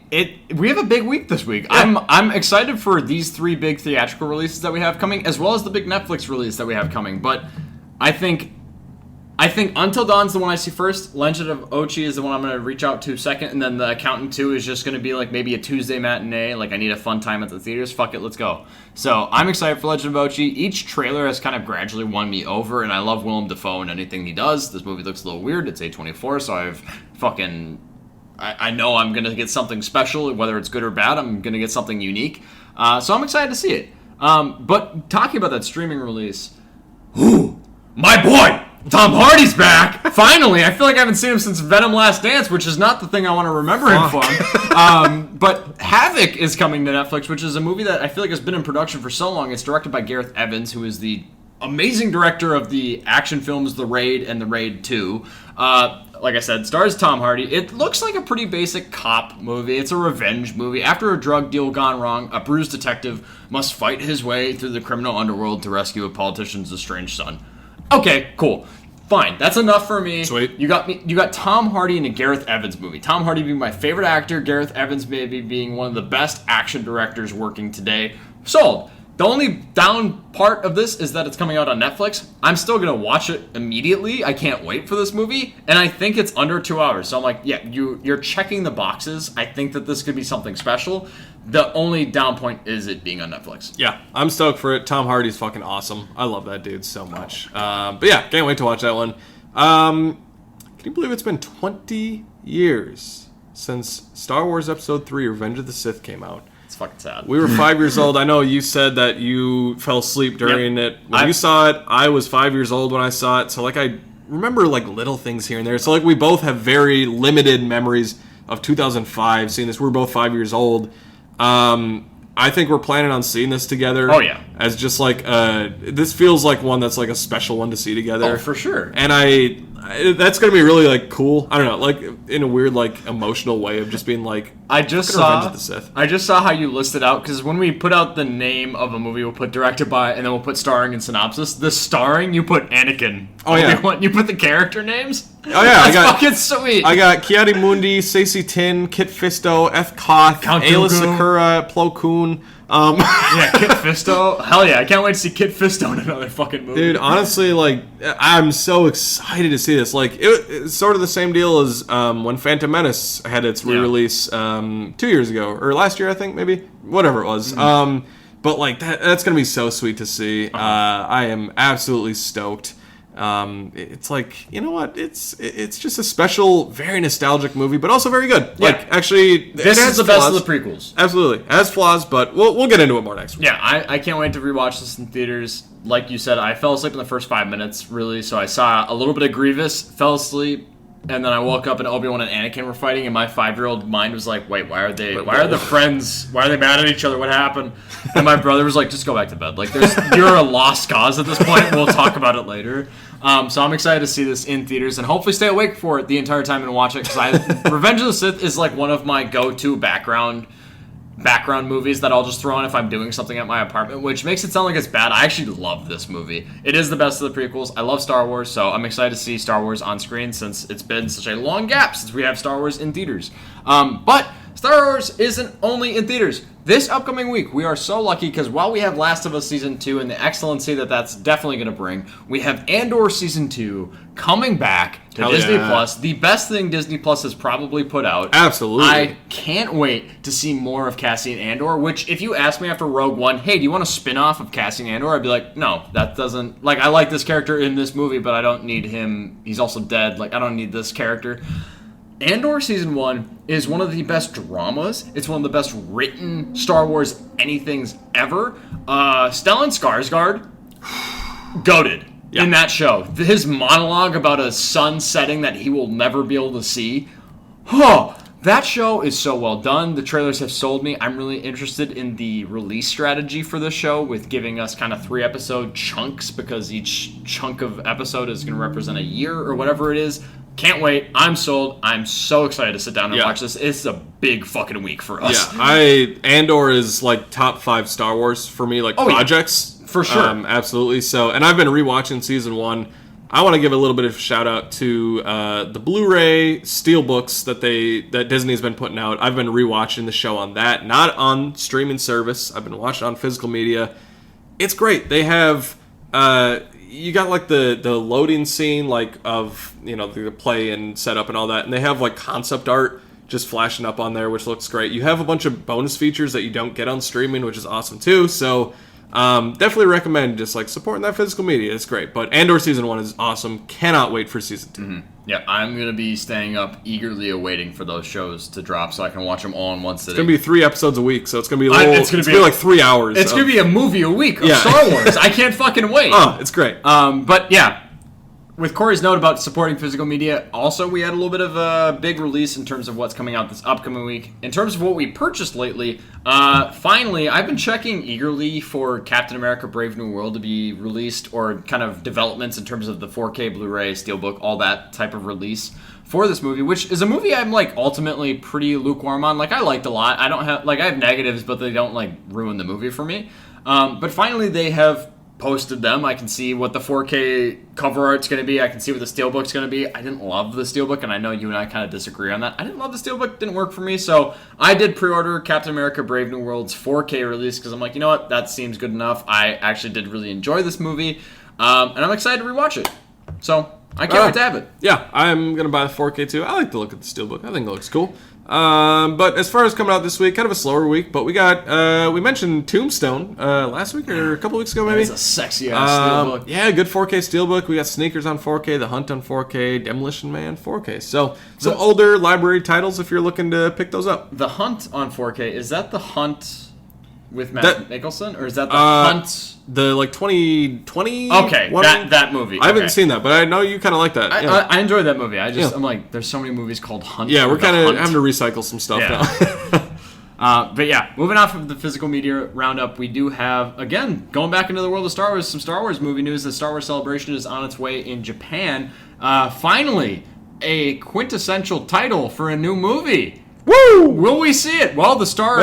We have a big week this week. Yeah. I'm excited for these 3 big theatrical releases that we have coming, as well as the big Netflix release that we have coming. But I think Until Dawn's the one I see first. Legend of Ochi is the one I'm going to reach out to second. And then The Accountant 2 is just going to be like maybe a Tuesday matinee. Like I need a fun time at the theaters. Fuck it, let's go. So I'm excited for Legend of Ochi. Each trailer has kind of gradually won me over. And I love Willem Dafoe and anything he does. This movie looks a little weird. It's A24, so I know I'm going to get something special. Whether it's good or bad, I'm going to get something unique. So I'm excited to see it. But talking about that streaming release, my boy! Tom Hardy's back! Finally! I feel like I haven't seen him since Venom Last Dance, which is not the thing I want to remember him from. But Havoc is coming to Netflix, which is a movie that I feel like has been in production for so long. It's directed by Gareth Evans, who is the amazing director of the action films The Raid and The Raid 2. Like I said, stars Tom Hardy. It looks like a pretty basic cop movie. It's a revenge movie. After a drug deal gone wrong, a bruised detective must fight his way through the criminal underworld to rescue a politician's estranged son. Okay, cool. Fine. That's enough for me. Sweet. You got Tom Hardy in a Gareth Evans movie. Tom Hardy being my favorite actor, Gareth Evans maybe being one of the best action directors working today. Sold. The only down part of this is that it's coming out on Netflix. I'm still going to watch it immediately. I can't wait for this movie. And I think it's under 2 hours. So I'm like, yeah, you're checking the boxes. I think that this could be something special. The only down point is it being on Netflix. Yeah, I'm stoked for it. Tom Hardy's fucking awesome. I love that dude so much. But yeah, can't wait to watch that one. Can you believe it's been 20 years since Star Wars Episode 3 Revenge of the Sith came out? It's fucking sad. We were 5 years old. I know you said that you fell asleep during it. When you saw it, I was 5 years old when I saw it. So like remember like little things here and there. So like we both have very limited memories of 2005 seeing this. We're both 5 years old. I think we're planning on seeing this together. Oh, yeah. As just like this feels like one that's like a special one to see together. Oh, for sure. And that's gonna be really like cool. I don't know, like in a weird like emotional way of just being like I just saw how you listed out, because when we put out the name of a movie, we'll put directed by, and then we'll put starring and synopsis. The starring, you put Anakin. Oh yeah. You put the character names. Oh yeah, That's fucking sweet. I got Kiadi Mundi, Stacey Tin, Kit Fisto, F. Koth, Ayla Sakura, Plo Koon. Yeah, Kit Fisto. Hell yeah, I can't wait to see Kit Fisto in another fucking movie. Dude, honestly, like, I'm so excited to see this. Like, it's sort of the same deal as when Phantom Menace had its re-release 2 years ago, or last year, I think, maybe, whatever it was. But like that's gonna be so sweet to see. I am absolutely stoked. It's like, you know what? It's just a special, very nostalgic movie, but also very good. Yeah. Like, actually, this is the best of the prequels. Absolutely, it has flaws, but we'll get into it more next week. Yeah, I can't wait to rewatch this in theaters. Like you said, I fell asleep in the first 5 minutes, really. So I saw a little bit of Grievous, fell asleep, and then I woke up and Obi-Wan and Anakin were fighting, and my 5-year-old mind was like, "Wait, why are the friends? Why are they mad at each other? What happened?" And my brother was like, "Just go back to bed. Like, you're a lost cause at this point. We'll talk about it later." So I'm excited to see this in theaters and hopefully stay awake for it the entire time and watch it, because Revenge of the Sith is like one of my go-to background movies that I'll just throw on if I'm doing something at my apartment, which makes it sound like it's bad. I actually love this movie. It is the best of the prequels. I love Star Wars, so I'm excited to see Star Wars on screen since it's been such a long gap since we have Star Wars in theaters. But Star Wars isn't only in theaters. This upcoming week, we are so lucky because while we have Last of Us Season 2 and the excellency that's definitely going to bring, we have Andor Season 2 coming back to Disney Plus. The best thing Disney Plus has probably put out. Absolutely. I can't wait to see more of Cassian Andor, which if you ask me after Rogue One, hey, do you want a spin-off of Cassian Andor? I'd be like, no, that doesn't... Like, I like this character in this movie, but I don't need him. He's also dead. Like, I don't need this character. Andor Season 1 is one of the best dramas. It's one of the best written Star Wars anythings ever. Stellan Skarsgård, goated in that show. His monologue about a sun setting that he will never be able to see. That show is so well done. The trailers have sold me. I'm really interested in the release strategy for this show with giving us kind of 3-episode chunks, because each chunk of episode is going to represent a year or whatever it is. Can't wait. I'm sold. I'm so excited to sit down and watch this. It's a big fucking week for us. Yeah, Andor is like top 5 Star Wars for me, like projects. Yeah. For sure. Absolutely. So, and I've been rewatching Season 1. I want to give a little bit of a shout out to the Blu-ray Steelbooks that Disney's been putting out. I've been rewatching the show on that, not on streaming service. I've been watching on physical media. It's great. They have you got like the loading scene like of, you know, the play and setup and all that, and they have like concept art just flashing up on there, which looks great. You have a bunch of bonus features that you don't get on streaming, which is awesome too. So definitely recommend just like supporting that physical media. It's great. But Andor Season 1 is awesome. Cannot wait for Season 2. Mm-hmm. Yeah, I'm going to be staying up eagerly awaiting for those shows to drop so I can watch them all in one sitting. It's going to be 3 episodes a week, so it's going to be it's going to be like 3 hours. It's going to be a movie a week of Star Wars. I can't fucking wait. It's great. But yeah, with Corey's note about supporting physical media, also we had a little bit of a big release in terms of what's coming out this upcoming week. In terms of what we purchased lately, finally, I've been checking eagerly for Captain America Brave New World to be released, or kind of developments in terms of the 4K Blu-ray, Steelbook, all that type of release for this movie, which is a movie I'm like ultimately pretty lukewarm on. Like, I liked a lot. I have negatives, but they don't like ruin the movie for me. But finally they have posted them. I can see what the 4K cover art's going to be. I can see what the Steelbook's going to be. I didn't love the Steelbook, and I know you and I kind of disagree on that. I didn't love the Steelbook. Didn't work for me, so I did pre-order Captain America Brave New World's 4K release because I'm like, you know what? That seems good enough. I actually did really enjoy this movie, and I'm excited to rewatch it. So I can't wait to have it. Yeah, I'm going to buy the 4K too. I like the look of the Steelbook. I think it looks cool. But as far as coming out this week, kind of a slower week, but we got, we mentioned Tombstone, last week or a couple weeks ago maybe. It's a sexy ass Steelbook. Yeah, good 4K Steelbook. We got Sneakers on 4K, The Hunt on 4K, Demolition Man 4K. So some older library titles if you're looking to pick those up. The Hunt on 4K, is that The Hunt with Matt Nicholson, or is that the Hunt? The 2020. Okay, that movie. I haven't seen that, but I know you kind of like that. I enjoyed that movie. I'm like, there's so many movies called Hunt. Yeah, we're kind of having to recycle some stuff now. But yeah, moving off of the physical media roundup, we do have, again, going back into the world of Star Wars, some Star Wars movie news. The Star Wars Celebration is on its way in Japan. Finally, a quintessential title for a new movie. Woo! Will we see it? Well, the star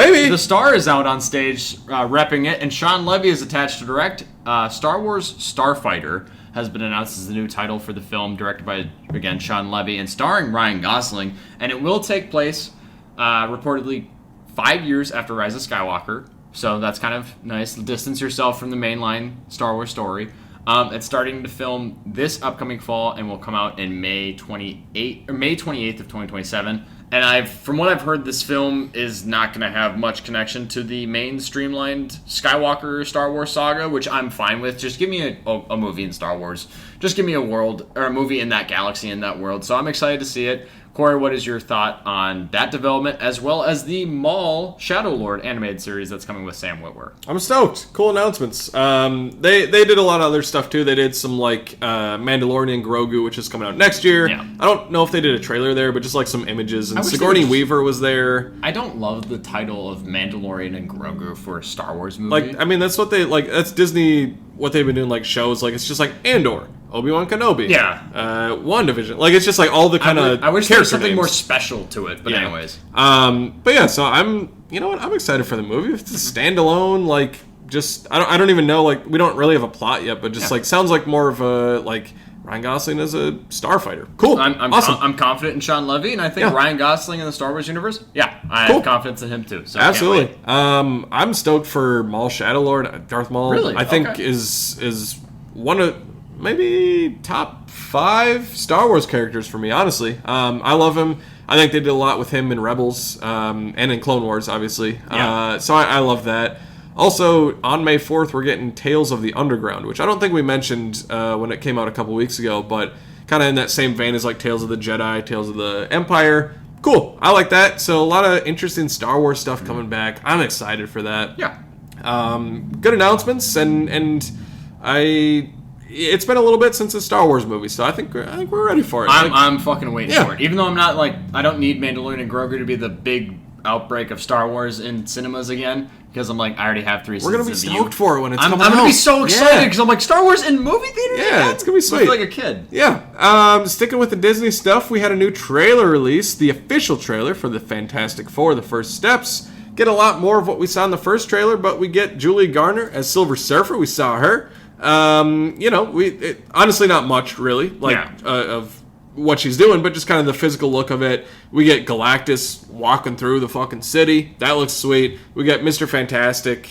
is out on stage repping it, and Sean Levy is attached to direct. Star Wars Starfighter has been announced as the new title for the film, directed by, again, Sean Levy, and starring Ryan Gosling. And it will take place, reportedly, 5 years after Rise of Skywalker. So that's kind of nice. Distance yourself from the mainline Star Wars story. It's starting to film this upcoming fall and will come out in May 28th of 2027. And from what I've heard, this film is not going to have much connection to the main streamlined Skywalker Star Wars saga, which I'm fine with. Just give me a movie in Star Wars. Just give me a world, or a movie in that galaxy, in that world. So I'm excited to see it. Corey, what is your thought on that development, as well as the Maul Shadow Lord animated series that's coming with Sam Witwer? I'm stoked. Cool announcements. They did a lot of other stuff too. They did some Mandalorian Grogu, which is coming out next year. Yeah. I don't know if they did a trailer there, but just some images. And Sigourney Weaver was there. I don't love the title of Mandalorian and Grogu for a Star Wars movie. That's what they that's Disney. What they've been doing, shows. It's just Andor, Obi-Wan Kenobi. Yeah. WandaVision. It's just all the kind of. I wish there was something more special to it. But anyways. But yeah. So I'm. You know what? I'm excited for the movie. If it's a standalone, I don't even know. We don't really have a plot yet, but just sounds like more of a Ryan Gosling as a starfighter. Cool. I'm awesome. I'm confident in Sean Levy, and I think Ryan Gosling in the Star Wars universe. Yeah, I have confidence in him too. So absolutely. I'm stoked for Maul Shadow Lord. Darth Maul. Really? I think is one of maybe top 5 Star Wars characters for me. Honestly, I love him. I think they did a lot with him in Rebels and in Clone Wars, obviously. Yeah. So I love that. Also, on May 4th, we're getting Tales of the Underground, which I don't think we mentioned when it came out a couple weeks ago, but kind of in that same vein as Tales of the Jedi, Tales of the Empire. Cool. I like that. So a lot of interesting Star Wars stuff coming back. I'm excited for that. Yeah. Good announcements, and it's been a little bit since a Star Wars movie, so I think we're ready for it. I'm fucking waiting for it. Even though I'm not I don't need Mandalorian and Grogu to be the big outbreak of Star Wars in cinemas again, because I already have 3 seasons. We're gonna be stoked for it when it's coming out. I'm gonna be so excited because I'm Star Wars in movie theaters. Yeah, it's gonna be sweet. I feel like a kid. Yeah. Sticking with the Disney stuff, we had a new trailer release, the official trailer for the Fantastic Four: The First Steps. Get a lot more of what we saw in the first trailer, but we get Julia Garner as Silver Surfer. We saw her. Honestly, not much really, of what she's doing, but just kind of the physical look of it. We get Galactus walking through the fucking city. That looks sweet. We got Mr. Fantastic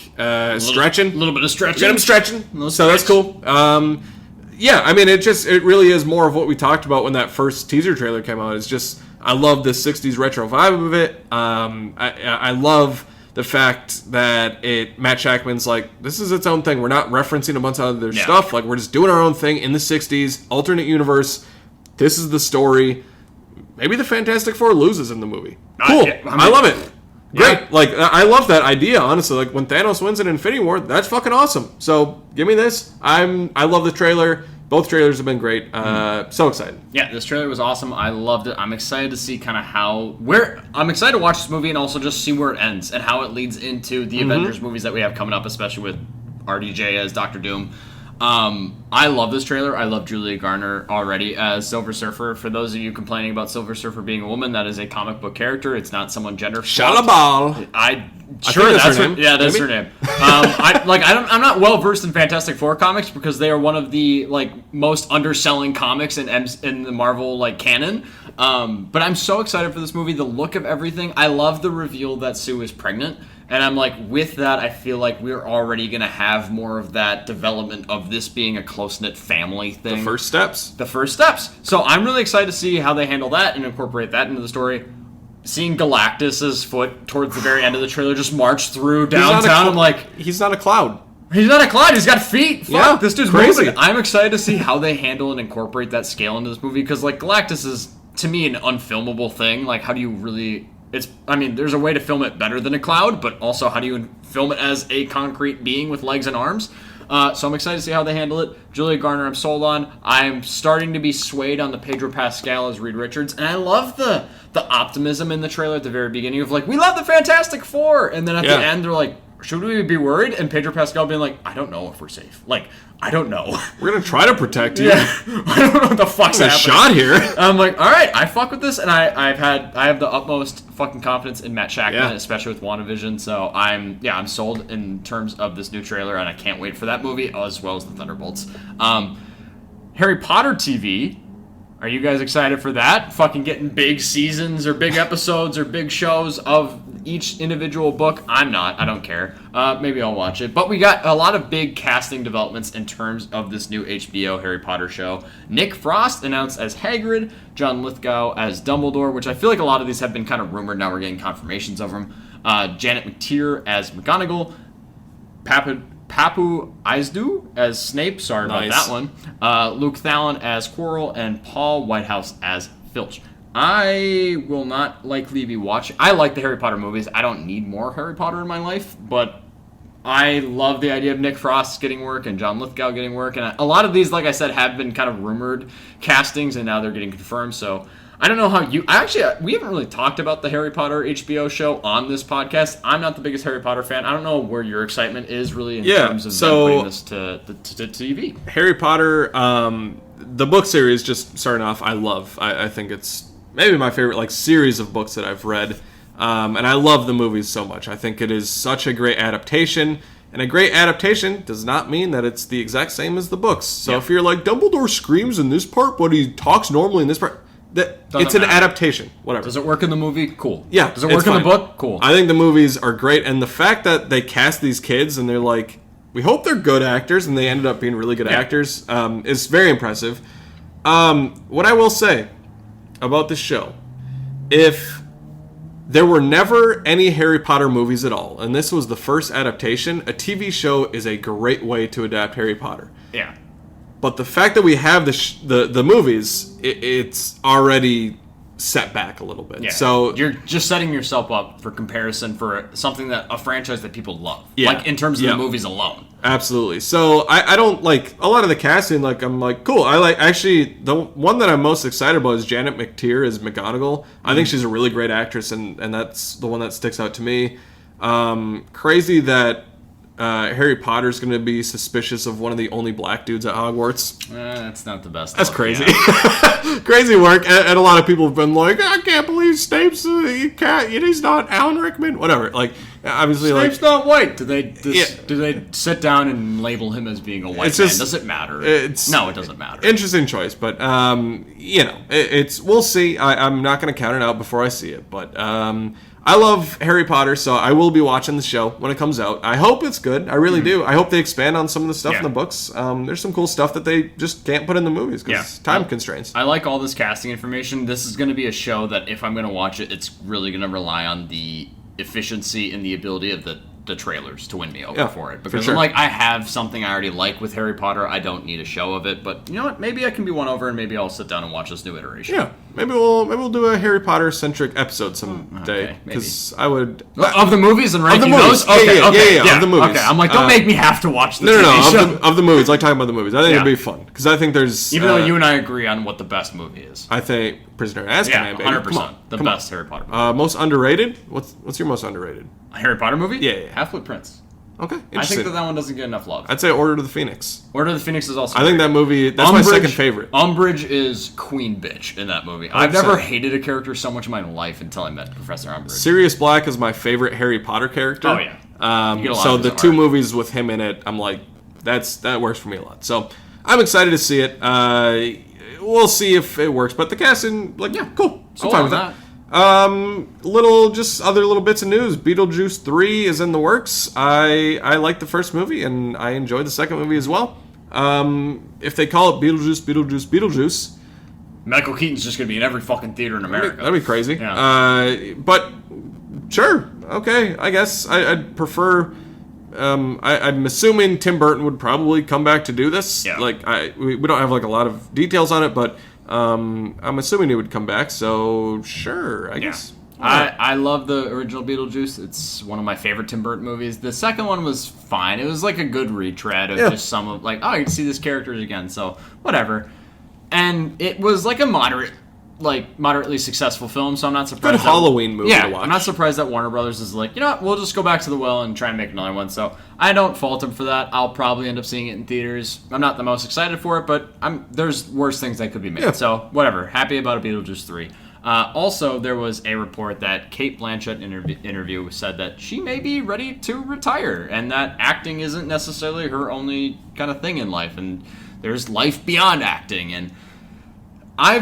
stretching. A little bit of stretching. We got him stretching. So that's cool. It really is more of what we talked about when that first teaser trailer came out. It's just, I love the 60s retro vibe of it. I love the fact that Matt Shackman's this is its own thing. We're not referencing a bunch of other stuff. We're just doing our own thing in the 60s, alternate universe. This is the story. Maybe the Fantastic Four loses in the movie. Cool. I love it. Great. Yeah. I love that idea, honestly. When Thanos wins in Infinity War, that's fucking awesome. So give me this. I love the trailer. Both trailers have been great. So excited. Yeah, this trailer was awesome. I loved it. I'm excited to see kind of I'm excited to watch this movie and also just see where it ends and how it leads into the Avengers movies that we have coming up, especially with RDJ as Doctor Doom. I love this trailer. I love Julia Garner already as Silver Surfer. For those of you complaining about Silver Surfer being a woman, that is a comic book character. It's not someone gender swapped. Shalabal. That's her name. Yeah, that's her name. I'm not well versed in Fantastic Four comics because they are one of the most underselling comics in the Marvel canon. But I'm so excited for this movie. The look of everything. I love the reveal that Sue is pregnant. And I'm with that, I feel like we're already going to have more of that development of this being a close-knit family thing. The first steps. So I'm really excited to see how they handle that and incorporate that into the story. Seeing Galactus's foot towards the very end of the trailer just march through downtown, he's not a cloud. He's not a cloud. He's got feet. Fuck, this dude's crazy. moving. I'm excited to see how they handle and incorporate that scale into this movie because, Galactus is, to me, an unfilmable thing. How do you really... there's a way to film it better than a cloud, but also how do you film it as a concrete being with legs and arms. So I'm excited to see how they handle it. Julia Garner, I'm sold on. I'm starting to be swayed on the Pedro Pascal as Reed Richards, and I love the optimism in the trailer at the very beginning of like, we love the Fantastic Four, and then at the end they're like, should we be worried? And Pedro Pascal being like, I don't know if we're safe. Like, I don't know. We're gonna try to protect you. Yeah. I don't know what the fuck's happening. Shot here. I'm like, all right, I fuck with this, and I have the utmost fucking confidence in Matt Shakman, especially with WandaVision. So I'm sold in terms of this new trailer, and I can't wait for that movie as well as the Thunderbolts. Harry Potter TV. Are you guys excited for that? Fucking getting big seasons or big episodes or big shows of each individual book? I'm not. I don't care. Maybe I'll watch it. But we got a lot of big casting developments in terms of this new HBO Harry Potter show. Nick Frost announced as Hagrid, John Lithgow as Dumbledore, which I feel like a lot of these have been kind of rumored. Now we're getting confirmations of them. Janet McTeer as McGonagall. Papu Izdu as Snape, sorry about that one. Luke Thallon as Quirrell, and Paul Whitehouse as Filch. I will not likely be watching. I like the Harry Potter movies. I don't need more Harry Potter in my life, but I love the idea of Nick Frost getting work and John Lithgow getting work. And a lot of these, like I said, have been kind of rumored castings, and now they're getting confirmed. So I don't know how you... we haven't really talked about the Harry Potter HBO show on this podcast. I'm not the biggest Harry Potter fan. I don't know where your excitement is really in terms of them putting this to TV. Harry Potter, the book series, just starting off, I love. I think it's maybe my favorite series of books that I've read. And I love the movies so much. I think it is such a great adaptation. And a great adaptation does not mean that it's the exact same as the books. So if you're like, Dumbledore screams in this part, but he talks normally in this part... It's an adaptation. Whatever. Does it work in the movie? Cool. Yeah. Does it work in the book? Cool. I think the movies are great, and the fact that they cast these kids and they're like, we hope they're good actors, and they ended up being really good actors, is very impressive. What I will say about this show, if there were never any Harry Potter movies at all, and this was the first adaptation, a TV show is a great way to adapt Harry Potter. Yeah. But the fact that we have the movies, it's already set back a little bit. Yeah. So you're just setting yourself up for comparison for something a franchise that people love. Yeah. Like in terms of the movies alone. Absolutely. So I don't like a lot of the casting. Like I'm like, cool. I like actually the one that I'm most excited about is Janet McTeer as McGonagall. I think she's a really great actress, and that's the one that sticks out to me. Crazy that Harry Potter's going to be suspicious of one of the only black dudes at Hogwarts. That's not the best. That's crazy. Yeah. Crazy work. And a lot of people have been like, I can't believe Snape's he's not Alan Rickman. Whatever. Like, obviously, Snape's not white. Do they sit down and label him as being a white man? Does it matter? No, it doesn't matter. Interesting choice, but we'll see. I'm not going to count it out before I see it, but I love Harry Potter, so I will be watching the show when it comes out. I hope it's good. I really do. I hope they expand on some of the stuff in the books. There's some cool stuff that they just can't put in the movies because time constraints. I like all this casting information. This is going to be a show that if I'm going to watch it, it's really going to rely on the efficiency and the ability of the trailers to win me over for it. Because I'm like, I have something I already like with Harry Potter. I don't need a show of it. But you know what? Maybe I can be won over, and maybe I'll sit down and watch this new iteration. Yeah. Maybe we'll do a Harry Potter centric episode someday. Because I would of the movies and ranking those. Okay, yeah, of the movies. Okay, I'm like, don't make me have to watch the TV show. Of the movies. Like talking about the movies. I think it'd be fun because I think there's even though you and I agree on what the best movie is. I think Prisoner of Azkaban. 100%. The best Harry Potter movie. Most underrated. What's your most underrated? A Harry Potter movie? Yeah. Half-Blood Prince. Okay, I think that one doesn't get enough love. I'd say Order to the Phoenix. Order to the Phoenix is also I think that movie, that's my second favorite. Umbridge is queen bitch in that movie. 100%. I've never hated a character so much in my life until I met Professor Umbridge. Sirius Black is my favorite Harry Potter character. Oh, yeah. So the two movies with him in it, I'm like, that works for me a lot. So I'm excited to see it. We'll see if it works. But the casting, cool. I'm fine with that. Other little bits of news. Beetlejuice 3 is in the works. I liked the first movie, and I enjoyed the second movie as well. If they call it Beetlejuice, Michael Keaton's just going to be in every fucking theater in America. That'd be crazy. Yeah. But, sure. Okay, I guess. I'd prefer... I'm assuming Tim Burton would probably come back to do this. Yeah. We don't have a lot of details on it, but... I'm assuming he would come back, so sure, I guess. I love the original Beetlejuice. It's one of my favorite Tim Burton movies. The second one was fine. It was like a good retread of just some of, like, oh, you can see these characters again, so whatever. And it was like a moderately successful film, so I'm not surprised. Good Halloween movie to watch. I'm not surprised that Warner Brothers is like, you know what, we'll just go back to the well and try and make another one. So I don't fault them for that. I'll probably end up seeing it in theaters. I'm not the most excited for it, but there's worse things that could be made. Yeah. So whatever. Happy about a Beetlejuice 3. Also, there was a report that Cate Blanchett interview said that she may be ready to retire, and that acting isn't necessarily her only kind of thing in life, and there's life beyond acting. And I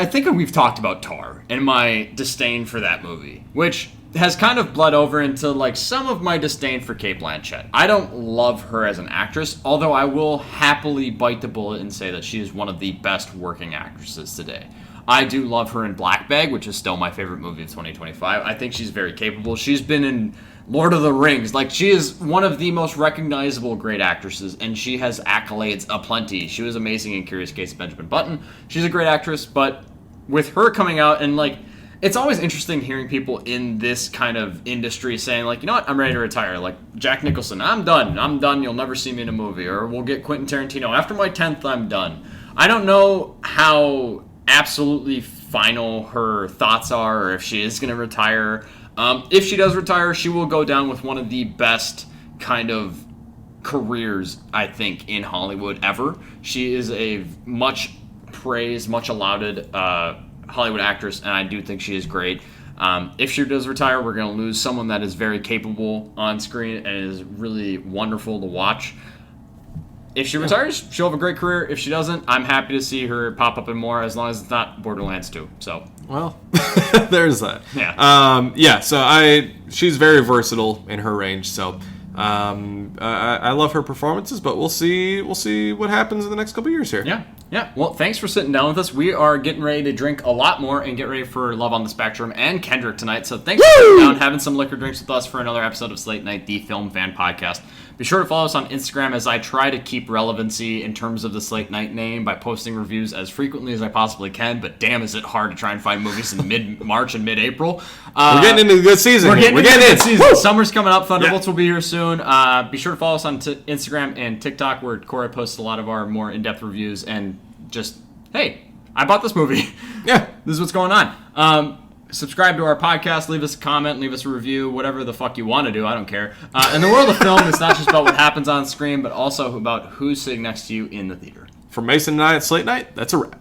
think we've talked about Tar and my disdain for that movie, which has kind of bled over into like some of my disdain for Cate Blanchett. I don't love her as an actress, although I will happily bite the bullet and say that she is one of the best working actresses today. I do love her in Black Bag, which is still my favorite movie of 2025. I think she's very capable. She's been in Lord of the Rings. Like, she is one of the most recognizable great actresses, and she has accolades aplenty. She was amazing in Curious Case of Benjamin Button. She's a great actress, but with her coming out, and like, it's always interesting hearing people in this kind of industry saying, like, you know what, I'm ready to retire. Like Jack Nicholson, I'm done, you'll never see me in a movie. Or we'll get Quentin Tarantino, after my 10th, I'm done. I don't know how absolutely final her thoughts are, or if she is going to retire. If she does retire, she will go down with one of the best kind of careers, I think, in Hollywood ever. She is a much praised, much lauded Hollywood actress, and I do think she is great. If she does retire, we're going to lose someone that is very capable on screen and is really wonderful to watch. If she retires, she'll have a great career. If she doesn't, I'm happy to see her pop up in more, as long as it's not Borderlands 2. So, well, there's that. Yeah. So she's very versatile in her range. So, I love her performances, but we'll see what happens in the next couple years here. Yeah. Well, thanks for sitting down with us. We are getting ready to drink a lot more and get ready for Love on the Spectrum and Kendrick tonight. So thanks for sitting down, having some liquor drinks with us for another episode of Slate Night, the film fan podcast. Be sure to follow us on Instagram, as I try to keep relevancy in terms of the Slate Night name by posting reviews as frequently as I possibly can, but damn, is it hard to try and find movies in mid-March and mid-April. We're getting into the good season. We're getting into the good season. Summer's coming up. Thunderbolts will be here soon. Be sure to follow us on Instagram and TikTok, where Corey posts a lot of our more in-depth reviews and just, hey, I bought this movie. Yeah. This is what's going on. Subscribe to our podcast, leave us a comment, leave us a review, whatever the fuck you want to do, I don't care. In the world of film, it's not just about what happens on screen, but also about who's sitting next to you in the theater. For Mason and I at Slate Night, that's a wrap.